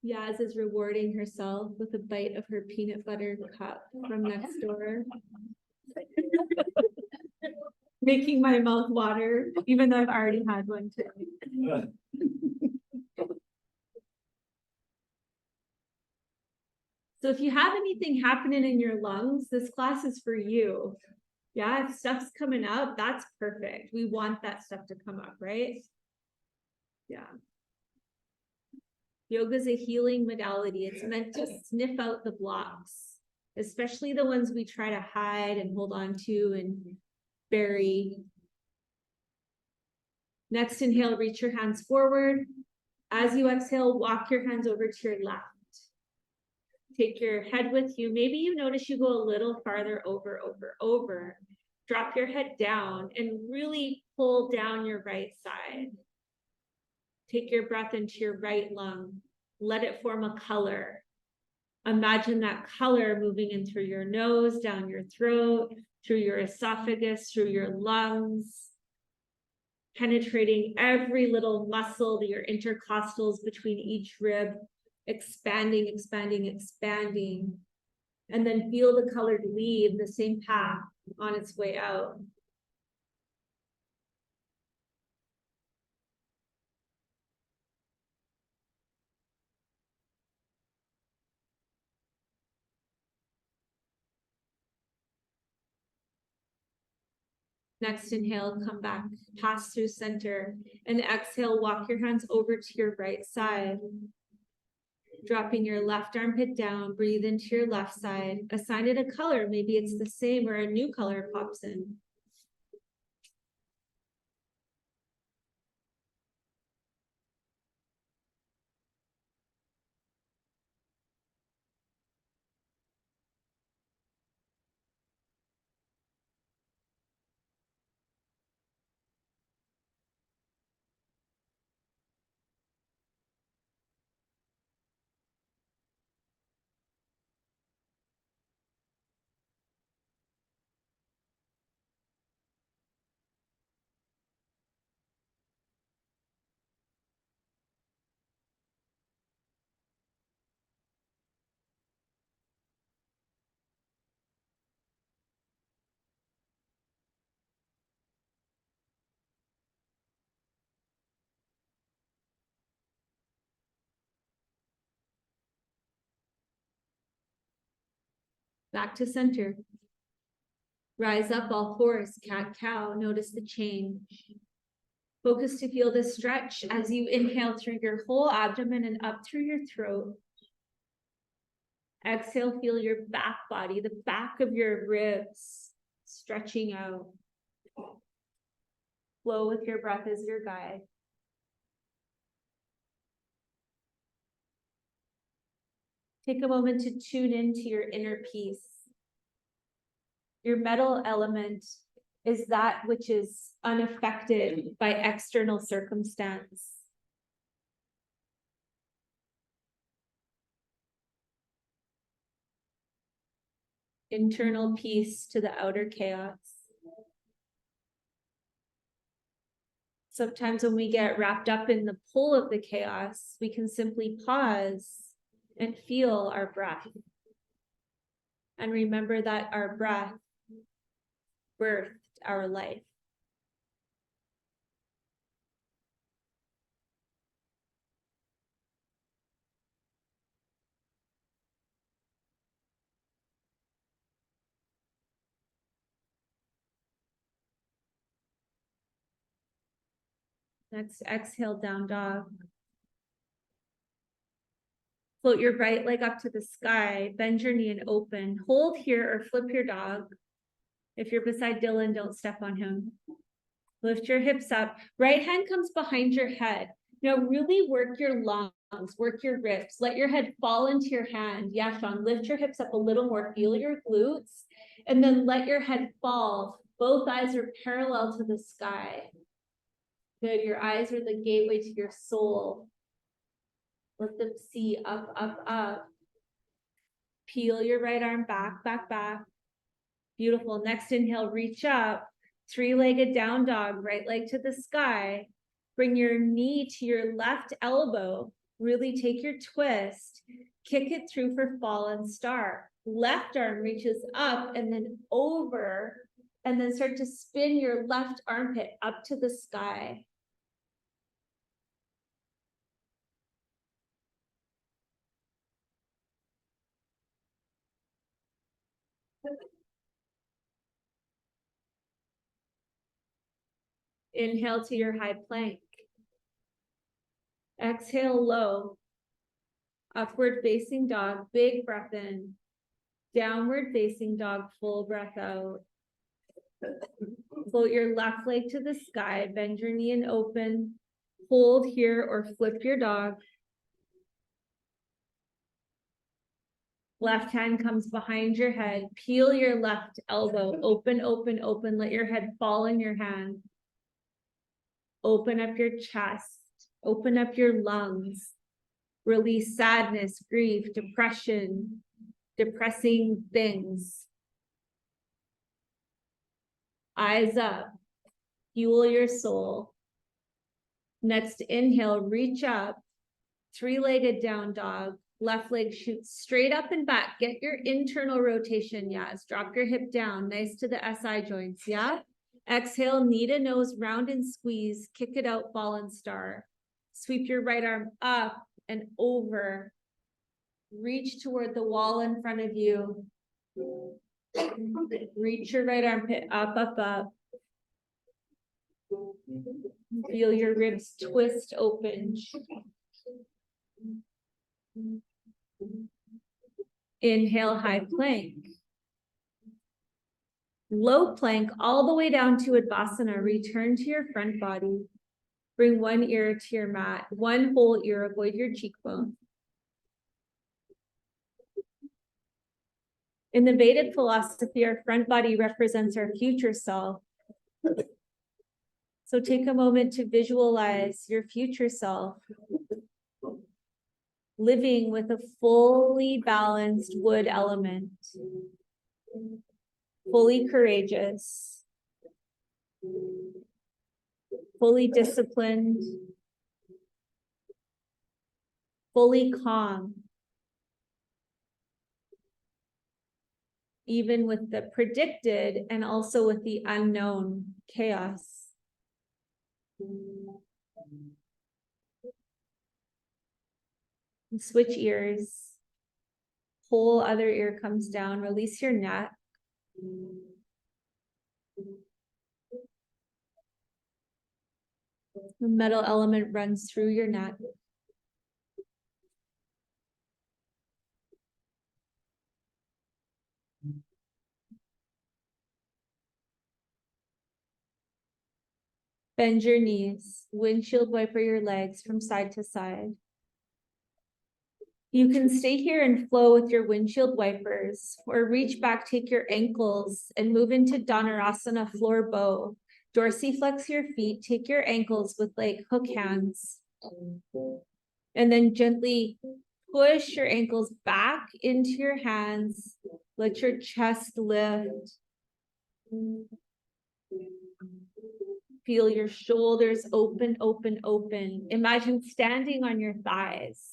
Yaz is rewarding herself with a bite of her peanut butter cup from next door. Making my mouth water, even though I've already had one today. So if you have anything happening in your lungs, this class is for you. Yeah, if stuff's coming up, that's perfect. We want that stuff to come up, right? Yeah. Yoga is a healing modality. It's meant to sniff out the blocks, especially the ones we try to hide and hold on to and bury. Next inhale, reach your hands forward. As you exhale, walk your hands over to your left. Take your head with you. Maybe you notice you go a little farther over. Drop your head down and really pull down your right side. Take your breath into your right lung. Let it form a color. Imagine that color moving in through your nose, down your throat, through your esophagus, through your lungs, penetrating every little muscle, your intercostals between each rib, expanding, expanding, expanding. And then feel the color leave the same path on its way out. Next inhale, come back, pass through center, and exhale, walk your hands over to your right side. Dropping your left armpit down, breathe into your left side. Assign it a color, maybe it's the same or a new color pops in. Back to center. Rise up all fours, cat cow. Notice the change. Focus to feel the stretch as you inhale through your whole abdomen and up through your throat. Exhale, feel your back body, the back of your ribs stretching out. Flow with your breath as your guide. Take a moment to tune into your inner peace. Your metal element is that which is unaffected by external circumstance. Internal peace to the outer chaos. Sometimes when we get wrapped up in the pull of the chaos, we can simply pause and feel our breath. And remember that our breath birthed our life. Next, exhale, down dog. Float your right leg up to the sky, bend your knee and open. Hold here or flip your dog. If you're beside Dylan, don't step on him. Lift your hips up. Right hand comes behind your head. Now really work your lungs, work your ribs. Let your head fall into your hand. Yeah, Sean, lift your hips up a little more. Feel your glutes. And then let your head fall. Both eyes are parallel to the sky. Good. Your eyes are the gateway to your soul. Let them see up, up, up. Peel your right arm back, back, back. Beautiful. Next inhale, reach up. Three-legged down dog, right leg to the sky. Bring your knee to your left elbow. Really take your twist. Kick it through for fallen star. Left arm reaches up and then over. And then start to spin your left armpit up to the sky. Inhale to your high plank. Exhale low. Upward facing dog, big breath in. Downward facing dog, full breath out. Float your left leg to the sky, bend your knee and open. Hold here or flip your dog. Left hand comes behind your head. Peel your left elbow. Open, open, open. Let your head fall in your hand. Open up your chest. Open up your lungs. Release sadness, grief, depression, depressing things. Eyes up. Fuel your soul. Next inhale, reach up. Three-legged down dog. Left leg shoots straight up and back. Get your internal rotation, yes. Drop your hip down, nice to the SI joints, yeah? Exhale, knee to nose, round and squeeze. Kick it out, fallen star. Sweep your right arm up and over. Reach toward the wall in front of you. Reach your right armpit up, up, up. Feel your ribs twist open. Inhale, high plank. Low plank all the way down to Uttanasana. Return to your front body. Bring one ear to your mat, one whole ear, avoid your cheekbone. In the Vedic philosophy, our front body represents our future self. So take a moment to visualize your future self living with a fully balanced wood element, fully courageous, fully disciplined, fully calm, even with the predicted and also with the unknown chaos. And switch ears. Whole other ear comes down. Release your neck. The metal element runs through your neck. Bend your knees. Windshield wiper your legs from side to side. You can stay here and flow with your windshield wipers, or reach back, take your ankles and move into Dhanurasana floor bow. Dorsiflex your feet, take your ankles with like hook hands. And then gently push your ankles back into your hands. Let your chest lift. Feel your shoulders open, open, open. Imagine standing on your thighs.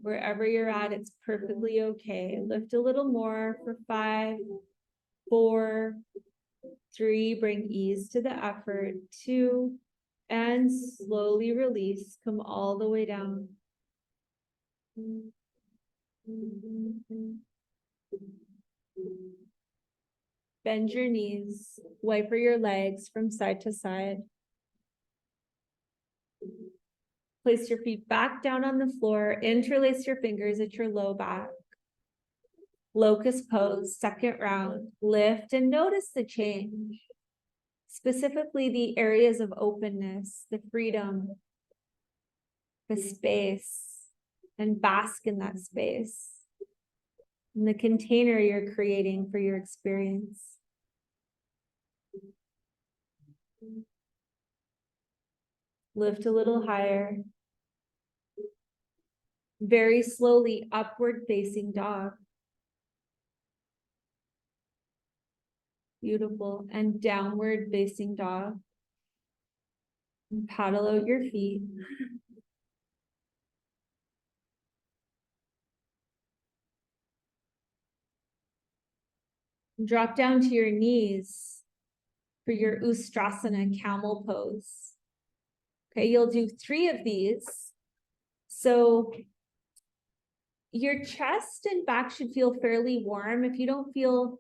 Wherever you're at, it's perfectly okay. Lift a little more for 5, 4, 3. Bring ease to the effort. 2, and slowly release. Come all the way down. Bend your knees. Wiper your legs from side to side. Place your feet back down on the floor. Interlace your fingers at your low back. Locust pose, second round. Lift and notice the change. Specifically the areas of openness, the freedom, the space, and bask in that space. And the container you're creating for your experience. Lift a little higher. Very slowly, upward facing dog. Beautiful. And downward facing dog. And paddle out your feet. Drop down to your knees for your Ustrasana camel pose. Okay, you'll do 3 of these. So your chest and back should feel fairly warm. If you don't feel,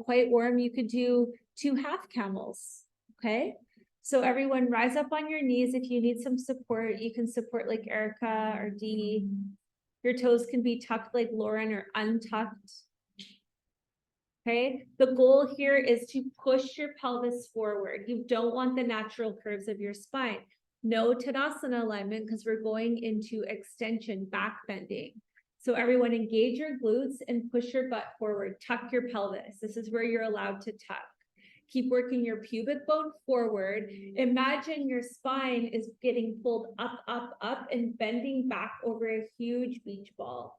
quite warm, you could do 2 half camels. Okay, so everyone rise up on your knees. If you need some support, you can support like Erica or Dee. Your toes can be tucked like Lauren or untucked. Okay, the goal here is to push your pelvis forward. You don't want the natural curves of your spine. No Tadasana alignment because we're going into extension, back bending. So everyone engage your glutes and push your butt forward. Tuck your pelvis. This is where you're allowed to tuck. Keep working your pubic bone forward. Imagine your spine is getting pulled up, up, up and bending back over a huge beach ball.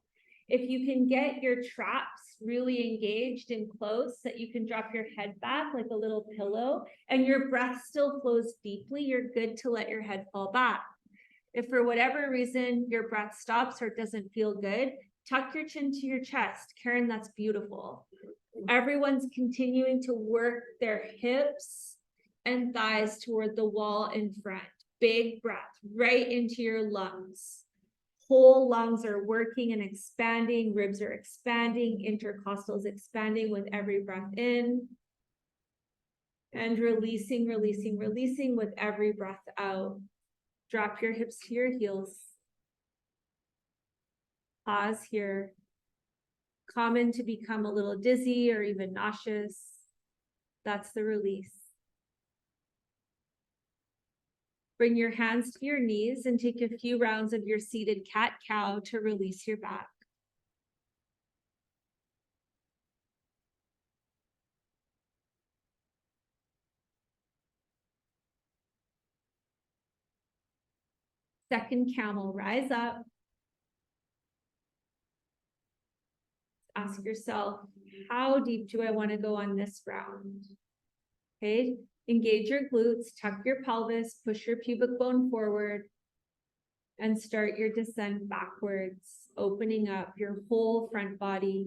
If you can get your traps really engaged and close, that you can drop your head back like a little pillow and your breath still flows deeply, you're good to let your head fall back. If for whatever reason your breath stops or it doesn't feel good, tuck your chin to your chest. Karen, that's beautiful. Everyone's continuing to work their hips and thighs toward the wall in front. Big breath right into your lungs. Whole lungs are working and expanding, ribs are expanding, intercostals expanding with every breath in. And releasing, releasing, releasing with every breath out. Drop your hips to your heels. Pause here. Common to become a little dizzy or even nauseous. That's the release. Bring your hands to your knees and take a few rounds of your seated cat-cow to release your back. Second camel, rise up. Ask yourself, how deep do I want to go on this round? Okay, engage your glutes, tuck your pelvis, push your pubic bone forward, and start your descent backwards, opening up your whole front body,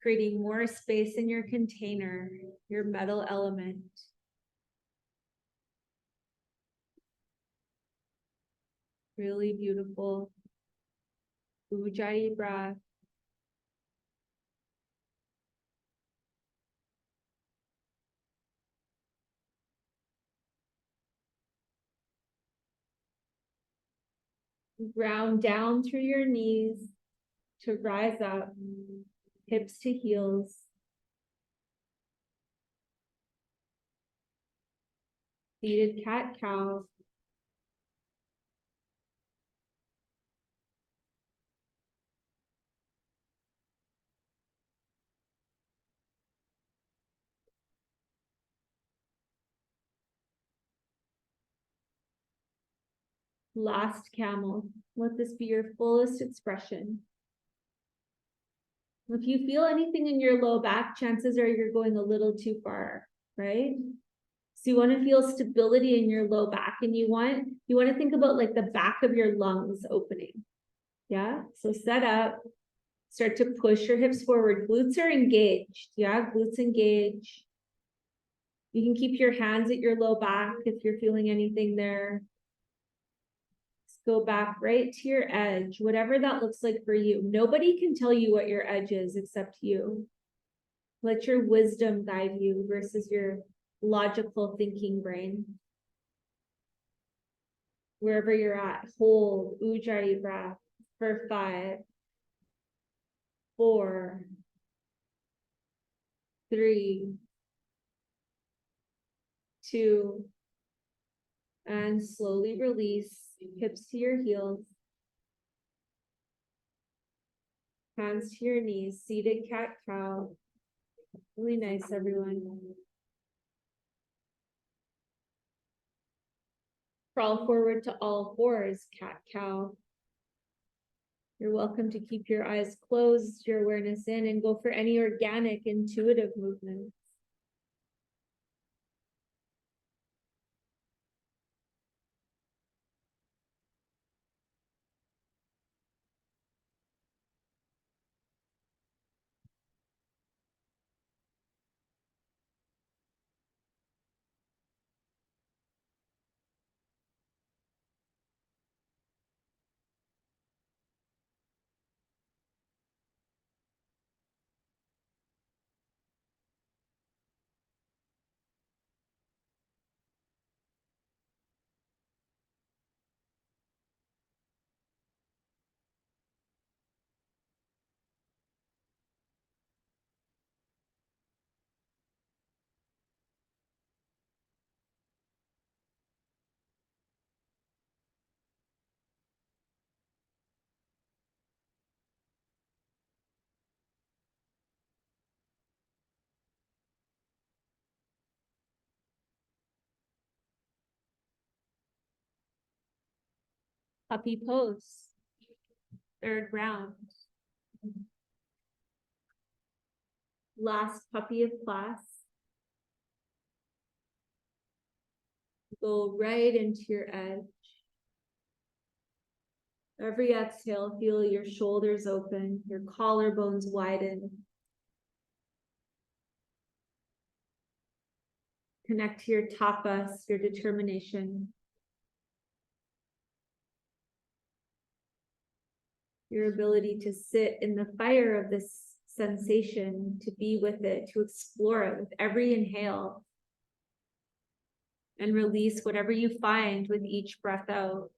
creating more space in your container, your metal element. Really beautiful. Ujjayi breath. Ground down through your knees to rise up, hips to heels. Seated cat-cow. Last camel. Let this be your fullest expression. If you feel anything in your low back, chances are you're going a little too far, right? So you want to feel stability in your low back, and you want to think about like the back of your lungs opening. Yeah. So set up, start to push your hips forward. Glutes are engaged. Yeah. Glutes engage. You can keep your hands at your low back if you're feeling anything there. Just go back right to your edge, whatever that looks like for you. Nobody can tell you what your edge is except you. Let your wisdom guide you versus your logical thinking brain. Wherever you're at, hold Ujjayi breath for 5, 4, 3, 2, and slowly release. Hips to your heels. Hands to your knees. Seated cat-cow. Really nice, everyone. Crawl forward to all fours, cat-cow. You're welcome to keep your eyes closed, your awareness in, and go for any organic, intuitive movements. Puppy pose. Third round. Last puppy of class. Go right into your edge. Every exhale, feel your shoulders open, your collarbones widen. Connect to your tapas, your determination. Your ability to sit in the fire of this sensation, to be with it, to explore it with every inhale. And release whatever you find with each breath out.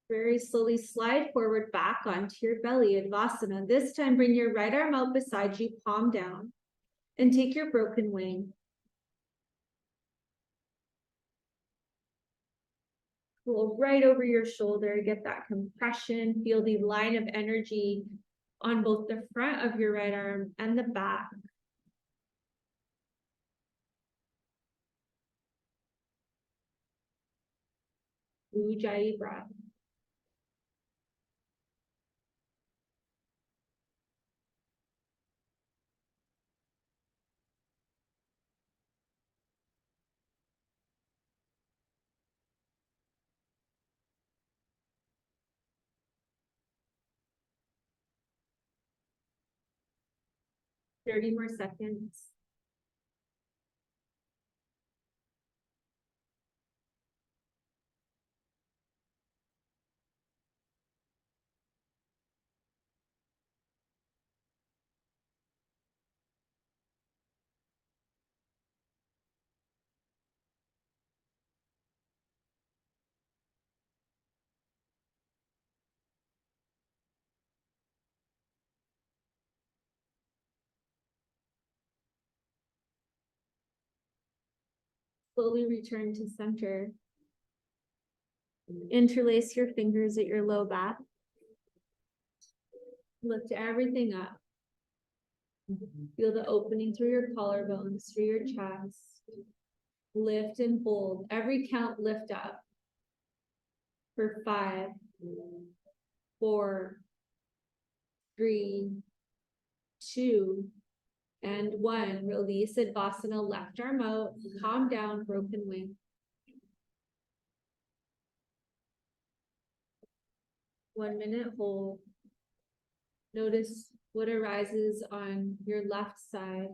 Very slowly slide forward back onto your belly, Advasana. This time, bring your right arm out beside you, palm down, and take your broken wing. Pull right over your shoulder, get that compression, feel the line of energy on both the front of your right arm and the back. Ujjayi breath. Thirty more seconds. Slowly return to center. Interlace your fingers at your low back. Lift everything up. Feel the opening through your collarbones, through your chest. Lift and hold. Every count, lift up. For 5, 4, 3, 2, and 1. Release Advasana, left arm out. Calm down, broken wing. 1 minute hold. Notice what arises on your left side.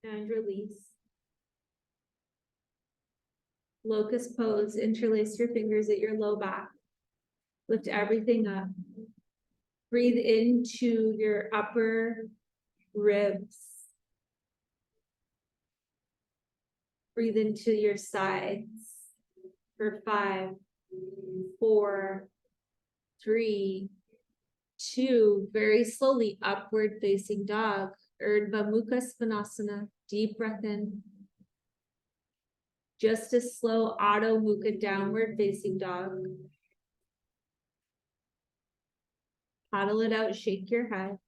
And release. Locust pose, interlace your fingers at your low back. Lift everything up. Breathe into your upper ribs. Breathe into your sides. For 5, 4, 3, 2, very slowly upward facing dog. Urdhva Mukha Svanasana, deep breath in. Just a slow Adho Mukha downward facing dog. Paddle it out, shake your head.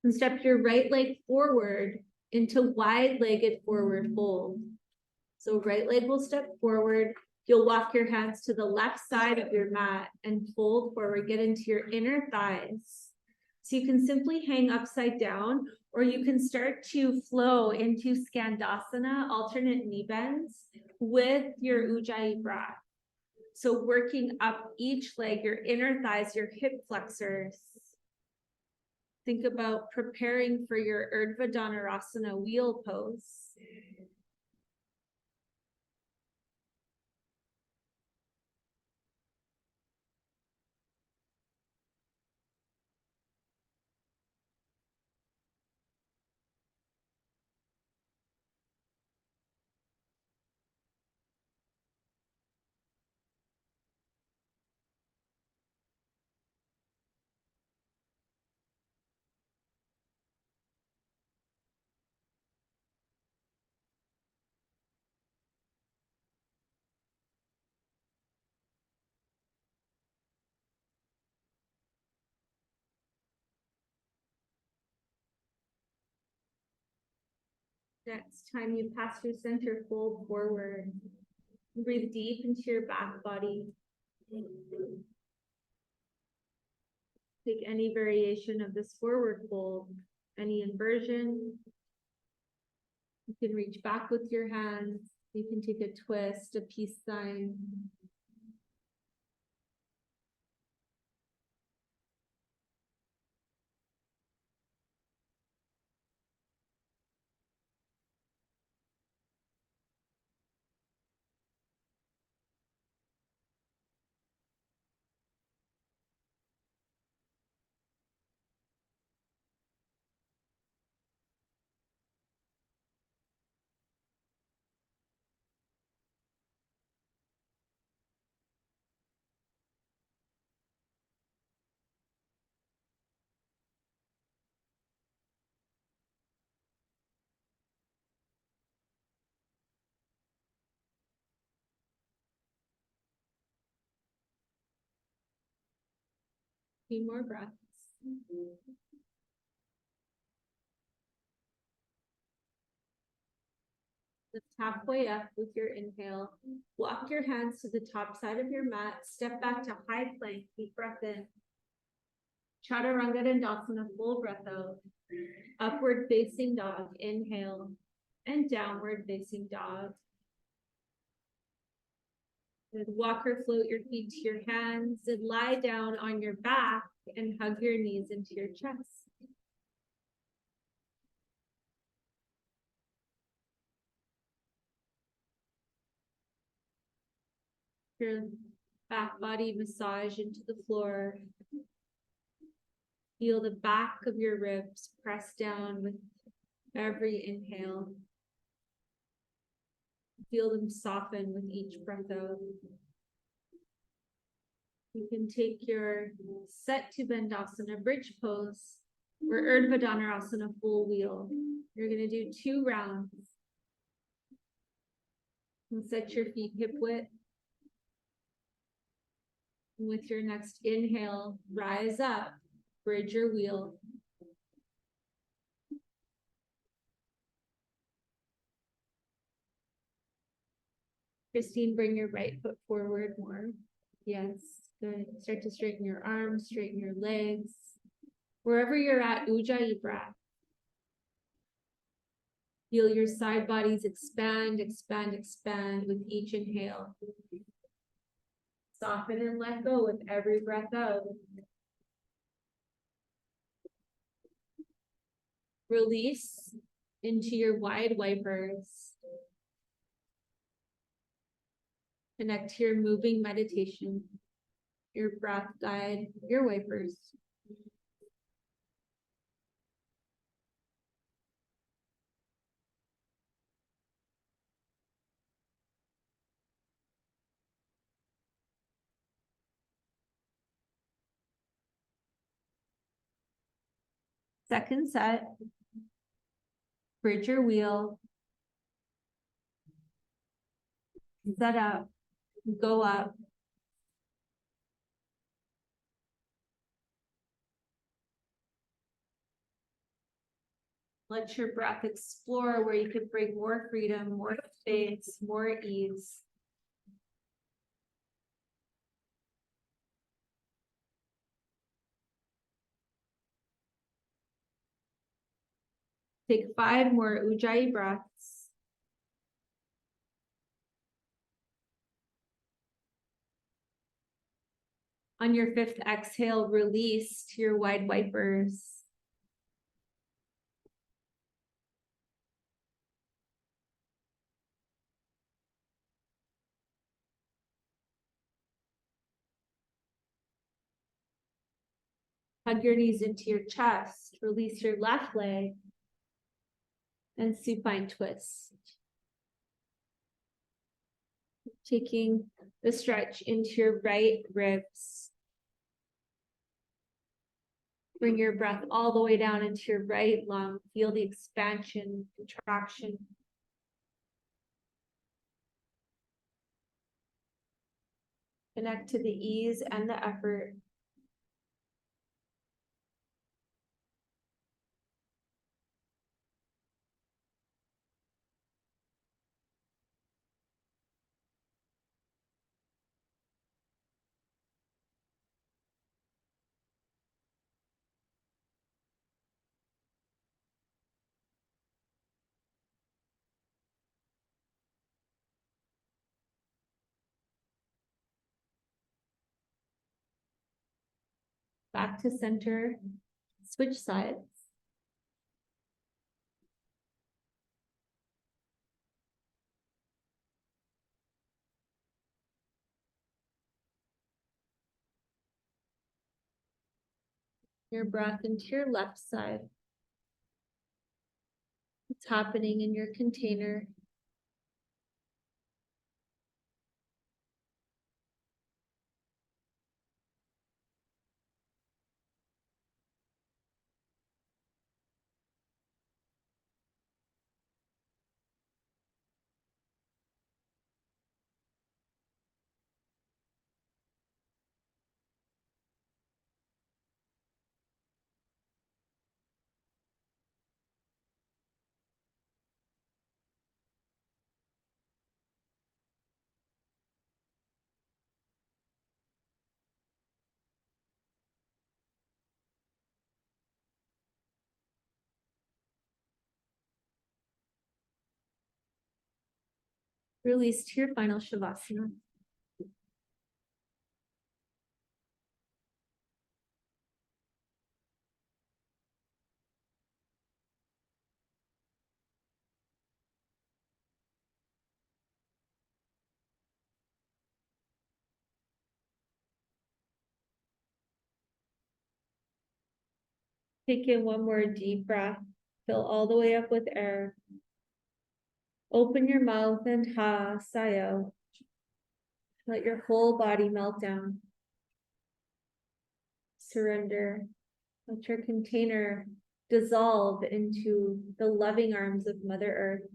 And step your right leg forward into wide-legged forward fold. So right leg will step forward. You'll walk your hands to the left side of your mat and fold forward, get into your inner thighs. So you can simply hang upside down, or you can start to flow into Skandasana, alternate knee bends, with your Ujjayi breath. So working up each leg, your inner thighs, your hip flexors. Think about preparing for your Urdhva Dhanurasana wheel pose. Next time you pass your center, fold forward. Breathe deep into your back body. Take any variation of this forward fold, any inversion. You can reach back with your hands. You can take a twist, a peace sign. Few more breaths. Lift halfway up with your inhale. Walk your hands to the top side of your mat. Step back to high plank. Deep breath in. Chaturanga Dandasana, full breath out. Upward facing dog, inhale. And downward facing dog. And walk or float your feet to your hands and lie down on your back and hug your knees into your chest. Your back body massage into the floor. Feel the back of your ribs press down with every inhale. Feel them soften with each breath out. You can take your set to Bandhasana bridge pose or Urdhva Dhanurasana full wheel. You're going to do 2 rounds. And set your feet hip width. And with your next inhale, rise up, bridge your wheel. Christine, bring your right foot forward more. Yes, good. Start to straighten your arms, straighten your legs. Wherever you're at, Ujjayi breath. Feel your side bodies expand, expand, expand with each inhale. Soften and let go with every breath out. Release into your wide wipers. Connect to your moving meditation, your breath guide, your wipers. Second set, bridge your wheel, set up, go up. Let your breath explore where you could bring more freedom, more space, more ease. Take 5 more Ujjayi breaths. On your 5th exhale, release to your wide wipers. Hug your knees into your chest. Release your left leg. And supine twist. Taking the stretch into your right ribs. Bring your breath all the way down into your right lung. Feel the expansion, contraction. Connect to the ease and the effort. back to center, switch sides. Your breath into your left side. What's happening in your container? Release to your final Shavasana. Take in one more deep breath. Fill all the way up with air. Open your mouth and sigh out. Let your whole body melt down. Surrender. Let your container dissolve into the loving arms of Mother Earth.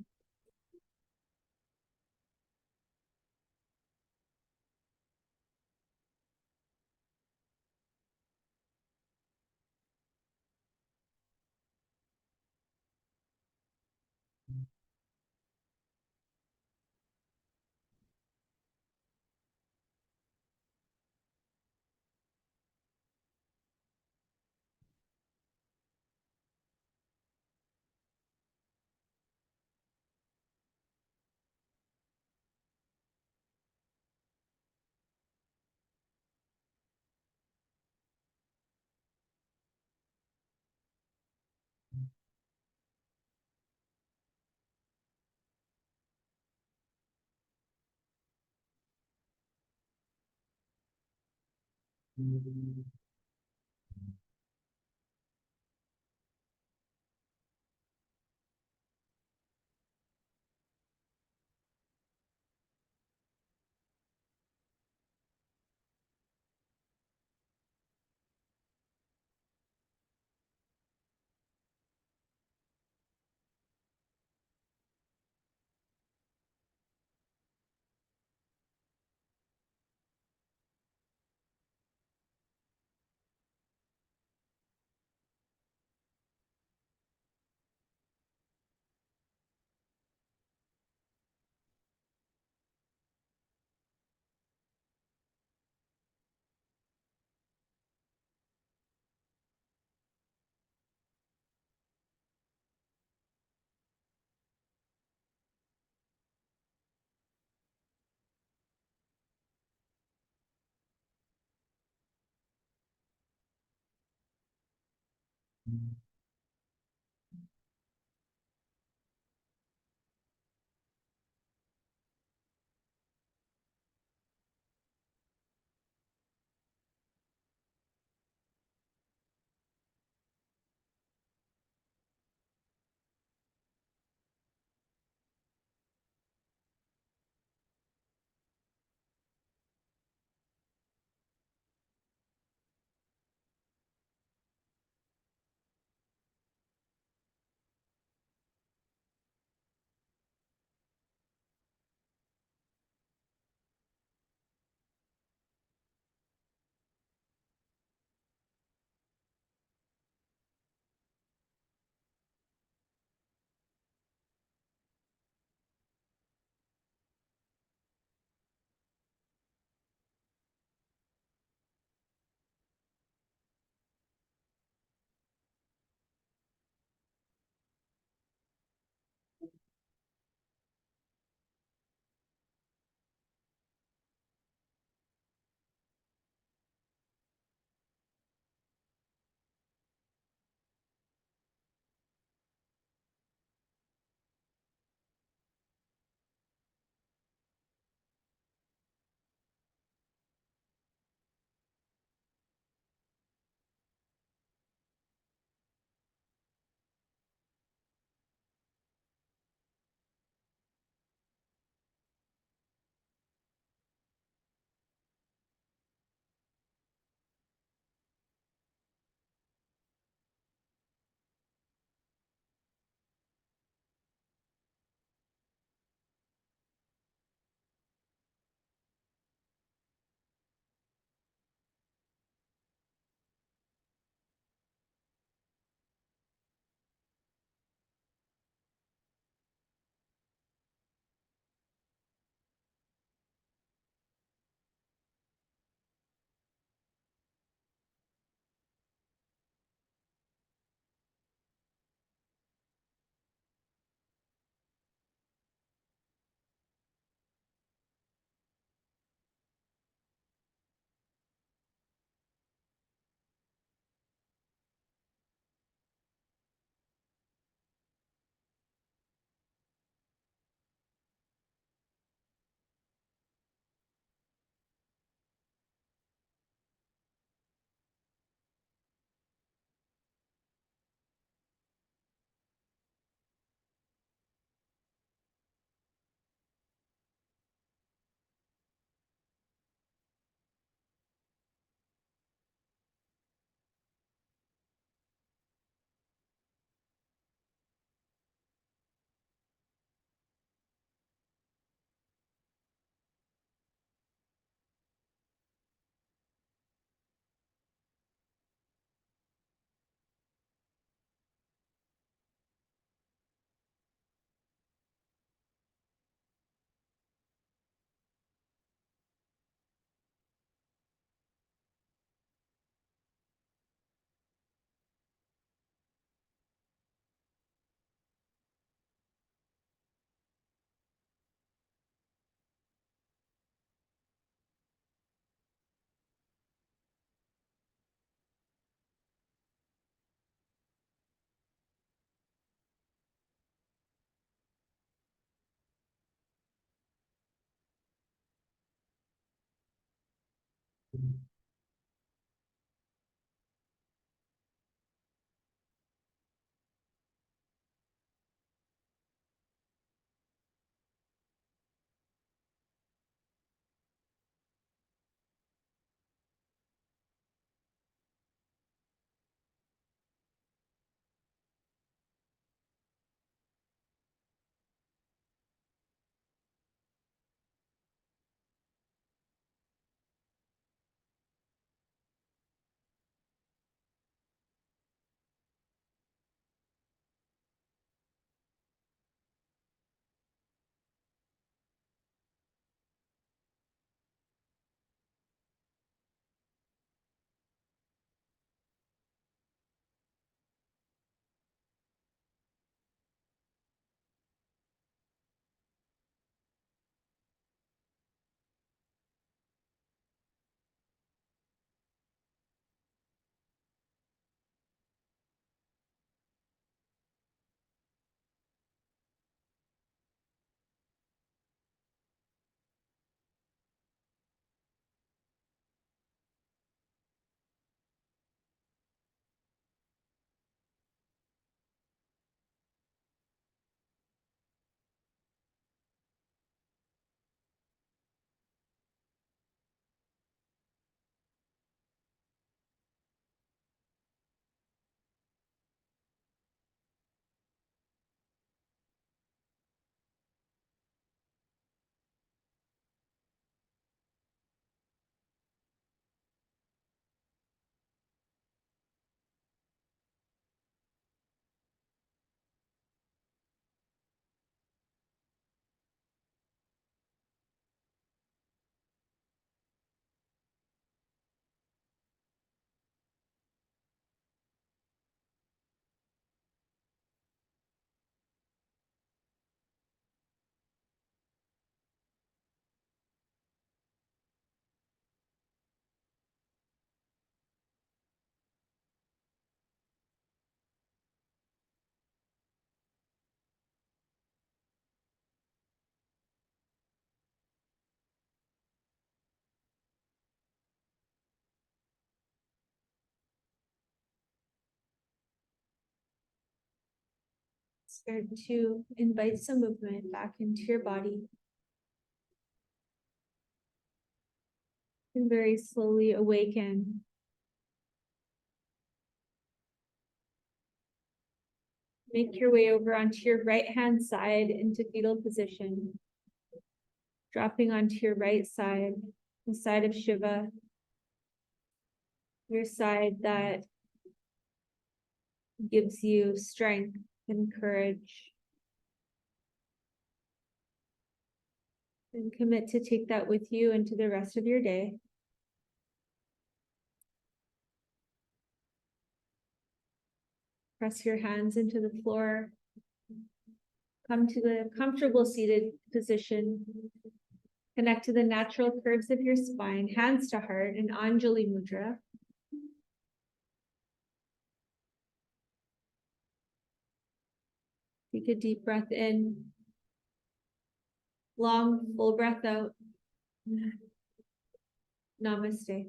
Start to invite some movement back into your body. And very slowly awaken. Make your way over onto your right hand side into fetal position. Dropping onto your right side, the side of Shiva. Your side that gives you strength and courage. And commit to take that with you into the rest of your day. Press your hands into the floor. Come to the comfortable seated position. Connect to the natural curves of your spine, hands to heart in Anjali Mudra. Take a deep breath in. Long, full breath out. Namaste.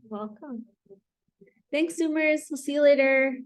Welcome. Thanks, Zoomers. We'll see you later.